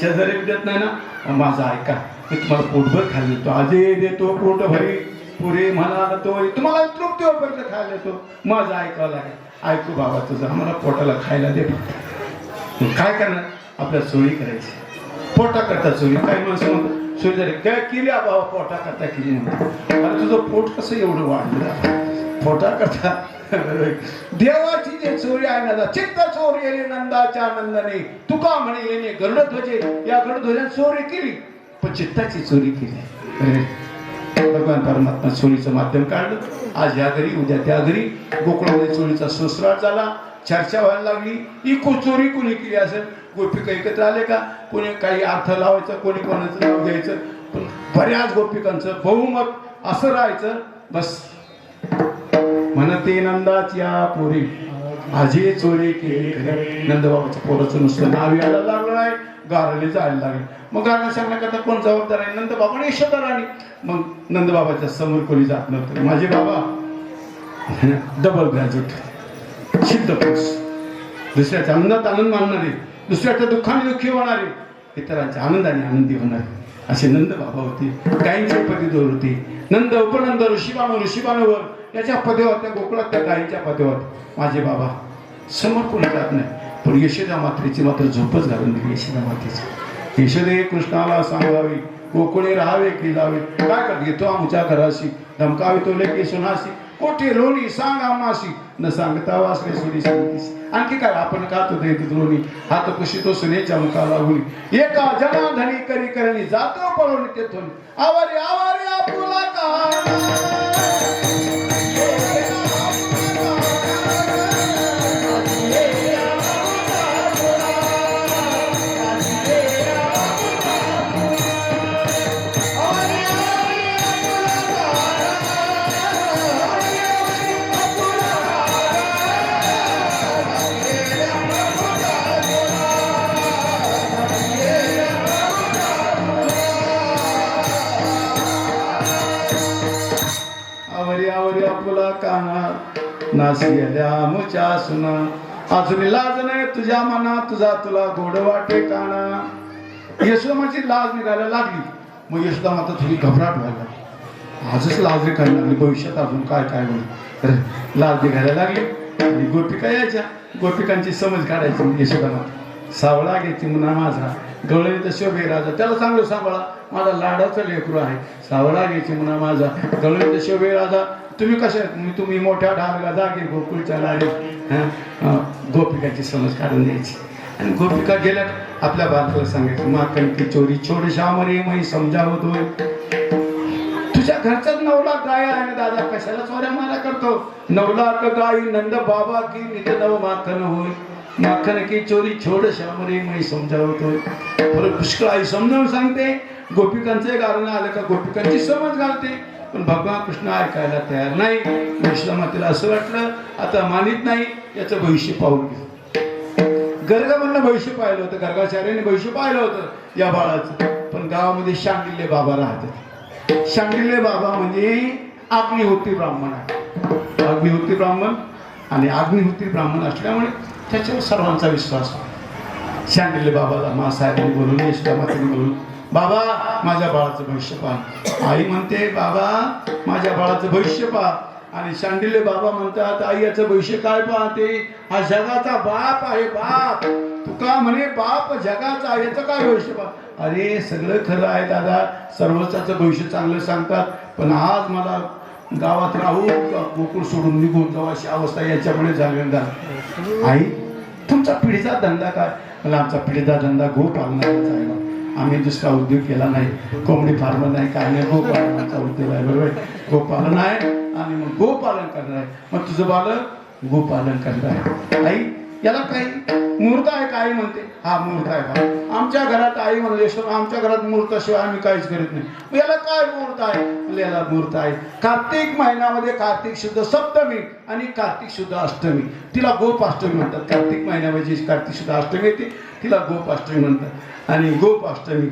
शेजारी देत नाही ना, माझं ऐका मी तुम्हाला पोटभर खायला देतो, आजे देतो पोट भरी पुरे म्हणाला तो तुम्हाला तृप्ती होईपर्यंत खायला देतो, माझं ऐकावं लागेल. ऐकू बाबा तुझं आम्हाला पोटाला खायला दे. काय करणार आपल्या सोयी करायची, पोटा करता चोरी. काही माणसं म्हणतात चोरी झाली काय केली बाबा पोटा करता केली म्हणतात. अरे तुझं पोट कसं एवढं वाढलं पोटा करता. देवाची जे चोरी आहे ना चित्त चोरी येणे नंदाच्या नंदने, तुका म्हणे येणे गरुडध्वजे. या गरुडध्वजाने चोरी केली पण चित्ताची चोरी केली. भगवान परमात्मा चोरीचं माध्यम काढलं. आज या घरी उद्या त्या घरी गोकुळामध्ये चोरीचा सुसराट झाला, चर्चा व्हायला लागली. इको चोरी कोणी केली असेल, गोपिका एकत्र आले का कोणी काही अर्थ लावायचा, कोणी कोणाचं नाव घ्यायचं. पण बऱ्याच गोपिकांचं बहुमत असं राहायचं बस म्हणते नंदाच्या पोरी आजी चोरी केली. नंदबाबाच्या पोराचं नुसतं नाव यायला लागलं आहे, गारले जायला लागले. मग गारणं सांगण्याकरता कोण जबाबदार आहे, नंदबाबा आणि यशोदा राणी. मग नंदबाबाच्या समोर कोणी जात नव्हतं. माझे बाबा डबल ग्रॅज्युएट सिद्ध पुरुष, दुसऱ्याच्या आनंदात आनंद मानणारे, दुसऱ्याच्या दुःखाने दुःखी होणारे, इतरांच्या आनंदाने आनंदी होणारे असे नंद बाबा होते. गायींच्या पदवीवर होते. नंद उपनंद ऋषीबानवर याच्या पदेवर, त्या गोकुळात त्या गायींच्या पदेवर माझे बाबा. समोर कोणी जात नाही. पण यशोदा मात्रेची मात्र झोपच घालून दिली. यशोदा मातेची यशोदे कृष्णाला सांगावे गोकुळे राहावे की जावे, काय करत घेतो आमच्या घराशी, धमकावे तो लेके सुनाशी, कोठे लोणी सांग आमाशी, न सांगता वासरे सोडी सांगतीस. आणखी काय आपण खातो देत लोणी, हात कुशी तो सुनेच्या मुखाला होली, एका जनाधनी करी करणी जातो पळून तेथून, आवारे आवारे आपुला का तुला काना नासिल्या मुच्या सुना अजून लाज नाही तुझ्या मना तुझा तुला गोड वाटे काना. यशोदामाची लाज निघायला लागली. मग यशोदा माता थोडी घबराट व्हायला लागली. आजच लाज निघायला लागली, भविष्यात अजून काय काय होईल. लाज निघायला लागली आणि गोपिका यायच्या. गोपिकांची समज काढायची. यशोदा माता सावळा घेते म्हणा माझा गवळणीत शोभे राजा. त्याला चांगलं सांभाळा, माझा लाडाचं लेकरू आहे. सावळा घ्यायची म्हणा माझा गवळणीत शोभे राजा. तुम्ही कसे तुम्ही मोठ्या ढालगा जागे गोकुळच्या लाडे. गोपिकाची समज काढून द्यायची. आणि गोपिका गेल्यात आपल्या बालकाला सांगायचं माखन की चोरी छोड श्यामरे मई समजावत होय. तुझ्या घरचाच 9 लाख गाय आहे ना दादा, कशाला चोऱ्या मारा करतो. 9 लाख गाई नंद बाबा की नित नव माखन होय. माखन की चोरी छोड श्यामरे मई समजावत होय. परत पुष्कळ आई समजावून सांगते. गोपिकांचे कारण आलं का गोपिकांची समज घालते. पण भगवान कृष्ण ऐकायला तयार नाही. यशोदा मातेला असं वाटलं आता मानित नाही, याचं भविष्य पाहून घेऊ. गर्ग म्हणलं भविष्य पाहिलं होतं, गर्गाचार्याने भविष्य पाहिलं होतं या बाळाचं. पण गावामध्ये शांडिल्य बाबा राहतात. शांडिल्य बाबा म्हणजे अग्निहोत्री ब्राह्मण आहे. अग्निहोत्री ब्राह्मण आणि अग्निहोत्री ब्राह्मण असल्यामुळे त्याच्यावर सर्वांचा विश्वास. शांडिल्य बाबाला मासाहेबांनी बोलून यशोदा मातेने बोलून बाबा माझ्या बाळाचं भविष्य पहा. आई म्हणते बाबा माझ्या बाळाचं भविष्य पहा. आणि शांडिल्य बाबा म्हणतात आई याचं भविष्य काय पाहते, हा जगाचा बाप आहे बाप. तुका म्हणे बाप जगाचा, याचं काय भविष्य पहा. अरे सगळं खरं आहे दादा, सर्वच भविष्य चांगलं सांगतात. पण आज मला गावात राहून गोकुळ सोडून निघून जाऊ अशी अवस्था याच्यामुळे झाली. आई तुमचा पिढीचा धंदा काय. मला आमचा पिढीचा धंदा गोपालनाचा आहे. आम्ही दुसरा उद्योग केला नाही, कोंबडी फार्म नाही, काय नाही, गोपालनाचा उद्योग आहे. बरोबर, गोपालन आहे आणि मग गोपालन करणार आहे. मग तुझं बालक गोपालन करणार आहे. आई याला काही मूर्त आहे का. आई म्हणते हा मूर्त आहे बा. आमच्या घरात आई म्हणले आमच्या घरात मूर्ताशिवाय आम्ही काहीच करीत नाही. मग याला काय मूर्त आहे. म्हणजे याला मूर्त आहे कार्तिक महिन्यामध्ये कार्तिक शुद्ध सप्तमी आणि कार्तिक शुद्ध अष्टमी, तिला गोपाष्टमी म्हणतात. कार्तिक महिन्यामध्ये कार्तिक शुद्ध अष्टमी येते तिला गोपाष्टमी म्हणतात. आणि गोपाष्टमी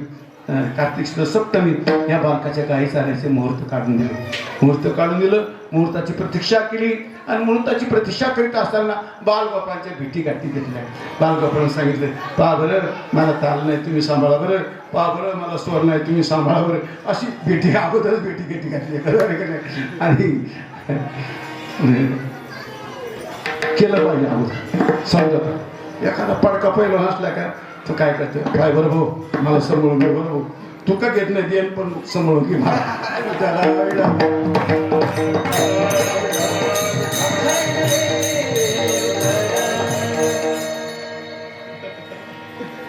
कार्तिक शुद्ध सप्तमी या बालकाच्या गाई चालायचे मुहूर्त काढून दिलं. मुहूर्त काढून दिलं, मुहूर्ताची प्रतीक्षा केली. आणि मुहूर्ताची प्रतीक्षा करीत असताना बालगोपाळांच्या भेटी गाठी घेतल्या. बालगोपाळांनी सांगितलं पहा बरं मला ताल नाही तुम्ही सांभाळा बरं, पहा बरं मला स्वर नाही तुम्ही सांभाळा बरं. अशी भेटी अगोदरच भेटी घातली. आणि केलं पाहिजे अगोदर. समजा एखादा पडका पहिला नसला का तो काय करतो काय बरं भाऊ मला सांभाळून घे बरं भाऊ. तू का घेत नाही देन पण सांभाळून घे मला.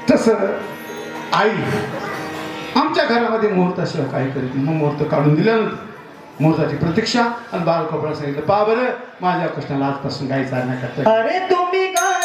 तसं आई आमच्या घरामध्ये मुहूर्ताशिवाय काय करीत. मग मुहूर्त काढून दिल्यानंतर मुहूर्ताची प्रतीक्षा आणि बालकोपळा सांगितलं पहा बरं माझ्या कृष्णाला आजपासून गाई चालण्या करता. अरे तुम्ही काय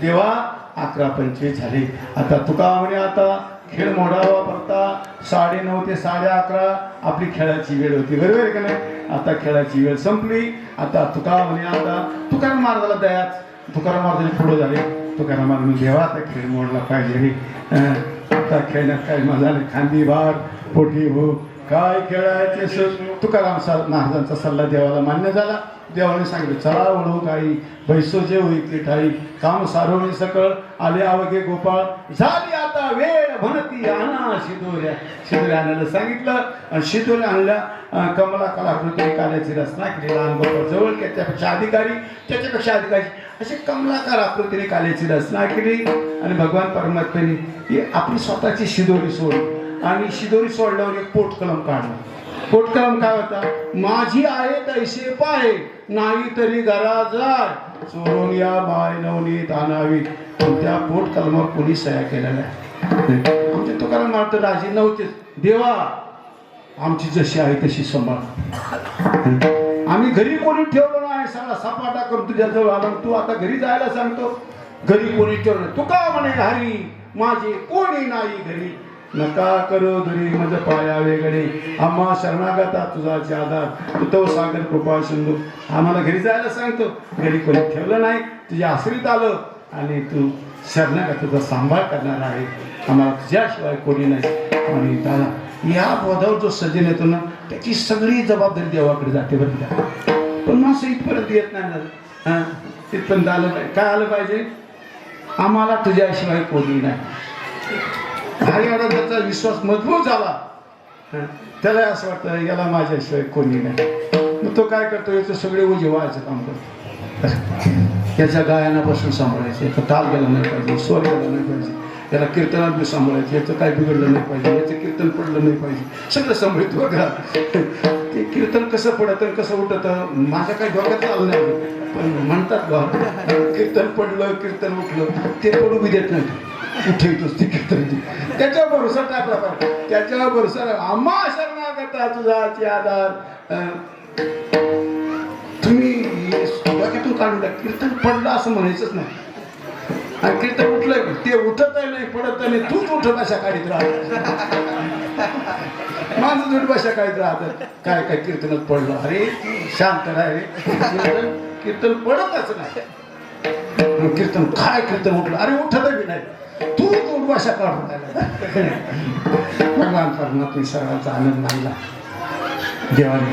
देवा 11:25 झाले. आता तुका म्हणे आता खेळ मोडावा पडता 9:30 ते 11:30 आपली खेळाची वेळ होती. बरोबर आहे का नाही. आता खेळाची वेळ संपली. आता तुका म्हणे आता तुकाराम महाराजाला दयाच. तुकाराम महाराजांनी पुढे झाले. तुकाराम महाराज देवा आता खेळ मोडला पाहिजे. आता खेळण्यात काय मजा नाही. खांदी भार पोटी हो काय खेळायचे. तुकाराम महाराजांचा सल्ला देवाला मान्य झाला. देवाने सांगितलं चला वळू काही बैसो जे होई ठाई काम सारवणे सकळ आले आवगे गोपाळ झाली आता वेळ म्हणती आणा शिदोऱ्या. शिदोऱ्या आणायला सांगितलं आणि शिदोऱ्या आणल्या. कमला कलाकृती काल्याची रचना केली. लहान गोपाळ जवळ त्याच्यापेक्षा अधिकारी अशी कमलाकार आकृतीने काल्याची रचना केली आणि भगवान परमात्म्याने ही आपली स्वतःची शिदोरी सोडली आणि शिदोरी सोडल्यावर एक पोटकलम काढला. पोटकलम काय होता? माझी आहे तैसे पाय नाही तरी घरा जाय चोरून या माय नवनीत आणावी. पण त्या पोटकलमावर कोणी सह्या केलेल्या नाही. आमचे तुकाराम महाराज राजी नव्हतेच. देवा आमची जशी आहे तशी सांभाळ. आम्ही घरी कोणी ठेवलं नाही. सगळा सपाटा करून तुझ्या जवळ आला. तू आता घरी जायला सांगतो. घरी कोणी ठेवलं नाही. तुका म्हणे हरी माझे कोणी नाही घरी. नका करो दुरी मज पाया वेगळे आम्हा शरणागता तुझा आधार तो सागर कृपा सिंधू. आम्हाला घरी जायला सांगतो. घरी कोणी ठेवलं नाही. तुझ्या आश्रित आलं आणि तू शरणागताचा सांभाळ करणार आहे. आम्हाला तुझ्याशिवाय कोणी नाही. आणि दादा या पदावर जो सजन येतो ना त्याची सगळी जबाबदारी देवाकडे जाते बरं का. पण माणसं इथपर्यंत येत नाही ना. हां तिथपर्यंत आलं पाहिजे. काय आलं पाहिजे? आम्हाला तुझ्याशिवाय कोणी नाही. हरियाणा त्याचा विश्वास मजबूत झाला. त्याला असं वाटतं याला माझ्याशिवाय कोणी नाही. मग तो काय करतो? याचं सगळे ओझे व्हायचं काम करतो. याच्या गायनापासून सांभाळायचं. याचा ताल गेला नाही पाहिजे. स्वर गेला नाही पाहिजे. याला कीर्तनात बी सांभाळायचं. याचं काय बिघडलं नाही पाहिजे. याचं कीर्तन पडलं नाही पाहिजे. सगळं सांभाळतो बघा. ते कीर्तन कसं पडतं कसं उठतं माझ्या काही डोक्यात आलं नाही. पण म्हणतात बा कीर्तन पडलं कीर्तन उठलं ते पडू बी देत नाही. उठवतोच ती कीर्तन. त्याच्यावर भरोसा टाकला पाहिजे. त्याच्यावर भरोसा आम्हा शरणागता तुझाची आधार. तुम्ही डोक्यातून काढून टाक. कीर्तन पडलं असं म्हणायचंच नाही. आणि कीर्तन उठलं ते उठत नाही पडत नाही. तूच उठत अशा काढीत राहत. माझं जोड भाषा काढीत राहतात. काय काय कीर्तनात पडलं. अरे शांत राह. कीर्तन पडतच नाही. कीर्तन काय कीर्तन उठलं. अरे उठत बी नाही. तू जोड भाषा काढून राहिला. भगवान परमात्मा सर्वांचा आनंद मानला. देवाने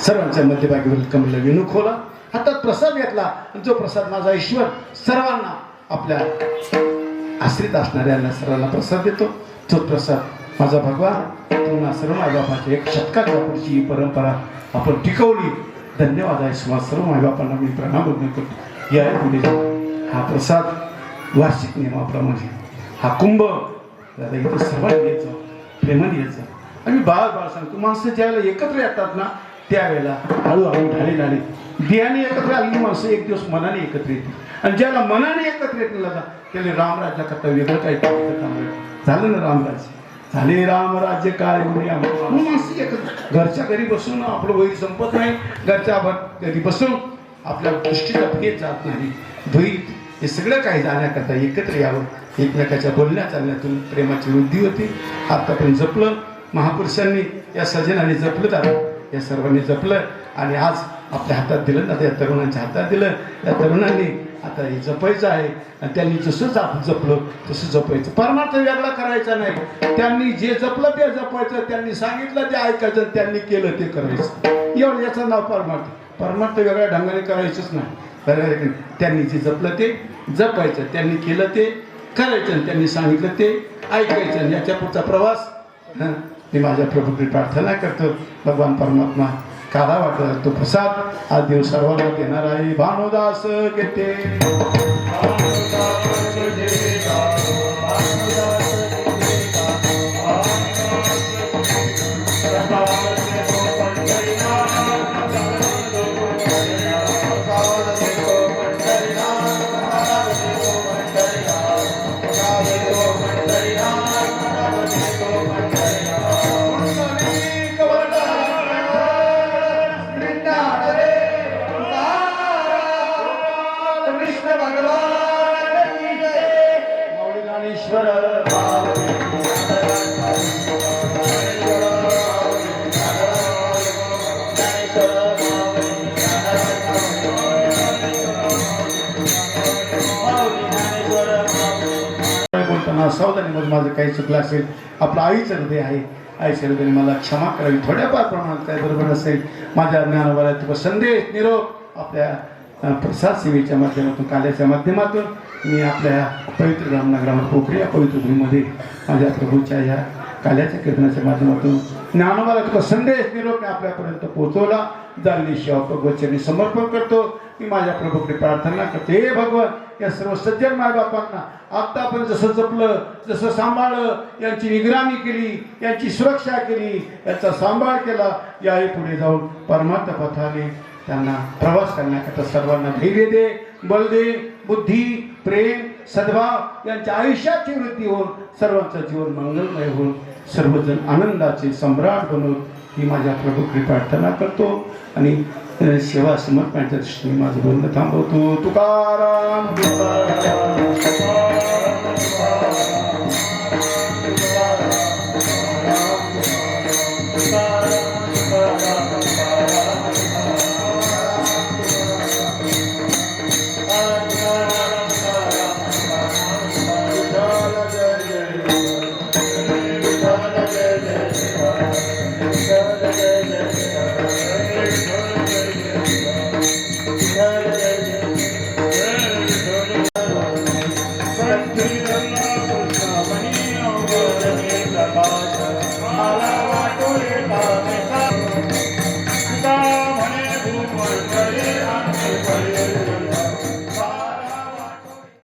सर्वांच्या मध्यभागी कमल विनू खोला. हातात प्रसाद घेतला. जो प्रसाद माझा ईश्वर सर्वांना आपल्या आश्रित असणाऱ्यांना सर्वांना प्रसाद देतो. तो प्रसाद माझा भगवान तुम्हाला सर्व मायबापाची एक शतकाच्या पुढची ही परंपरा आपण टिकवली. धन्यवाद आहे. सर्व मायबापांना मी प्रणाम करतो. या पुढे हा प्रसाद वार्षिक नियमाप्रमाणे हा कुंभ दादा इथे सर्वांनी यायचं प्रेमाने यायचं. आम्ही बाळ सांगतो. माणसं ज्यावेळेला एकत्र येतात ना त्यावेळेला हळूहळू ढाळी ढाळी बियाणे एकत्र आली माणसं एक दिवस मनाने एकत्र येते. आणि ज्याला मनाने एकत्र येत ना त्याला रामराज्य करता वेगळं काही झालं ना. रामराज्य झाले रामराज्य काय माणसं एकत्र घरच्या घरी बसून आपलं वैर संपत नाही. घरच्या घरी बसून आपल्या दृष्टीचा भेद जात नाही. द्वैत हे सगळं काही जाण्याकरता एकत्र यावं. एकमेकाच्या बोलण्या चालण्यातून प्रेमाची वृद्धी होती. आतापर्यंत जपलं महापुरुषांनी या सजनाने जपलं. दादा या सर्वांनी जपलं आणि आज आपल्या हातात दिलं ना. त्या तरुणांच्या हातात दिलं. त्या तरुणांनी आता हे जपायचं आहे. आणि त्यांनी जसंच आपण जपलं तसं जपायचं. परमार्थ वेगळा करायचा नाही. त्यांनी जे जपलं ते जपायचं. त्यांनी सांगितलं ते ऐकायचं. त्यांनी केलं ते करायचं. एवढं याचं नाव परमार्थ. परमार्थ वेगळ्या ढंगाने करायचंच नाही. त्यांनी जे जपलं ते जपायचं. त्यांनी केलं ते करायचं. त्यांनी सांगितलं ते ऐकायचं. याच्या पुढचा प्रवास मी माझ्या प्रभूकडे प्रार्थना करतो. भगवान परमात्मा काढा वाटला तो प्रसाद आज देव सर्वांना देणार आहे. भानुदास घेते. सावधानीमध्ये माझं काही चुकलं असेल. आपलं आईचं हृदय आहे. आईच्या हृदयाने मला क्षमा करावी. थोड्याफार प्रमाणात काय बरोबर असेल माझ्या ज्ञानवाला संदेश निरोप आपल्या प्रसाद सेवेच्या माध्यमातून काल्याच्या माध्यमातून मी आपल्या पवित्र रामनगरावर पोखरी या पवित्र भूमीमध्ये माझ्या प्रभूच्या या काल्याच्या कीर्तनाच्या माध्यमातून ज्ञानवाला संदेश निरोप आपल्यापर्यंत पोहोचवला. जाणली शिवा वचने समर्पण करतो. मी माझ्या प्रभूकडे प्रार्थना करते. हे भगवान, या सर्व सज्जन मायबापांना आतापर्यंत जसं जपलं, जसं सांभाळलं, यांची निगराणी केली, यांची सुरक्षा केली, यांचा सांभाळ केला, याही पुढे जाऊन परमार्थ पथाने त्यांना प्रवास करण्याकरता सर्वांना धैर्य दे, बल दे, बुद्धी, प्रेम, सद्भाव यांच्या आयुष्याची वृद्धी होऊन सर्वांचं जीवन मंगलमय होऊन सर्वजण आनंदाचे सम्राट बनवून ही माझ्या प्रभूकडे प्रार्थना करतो आणि सेवा समर्पणाच्या दृष्टीने माझं बोलणं थांबवतो. तुकाराम.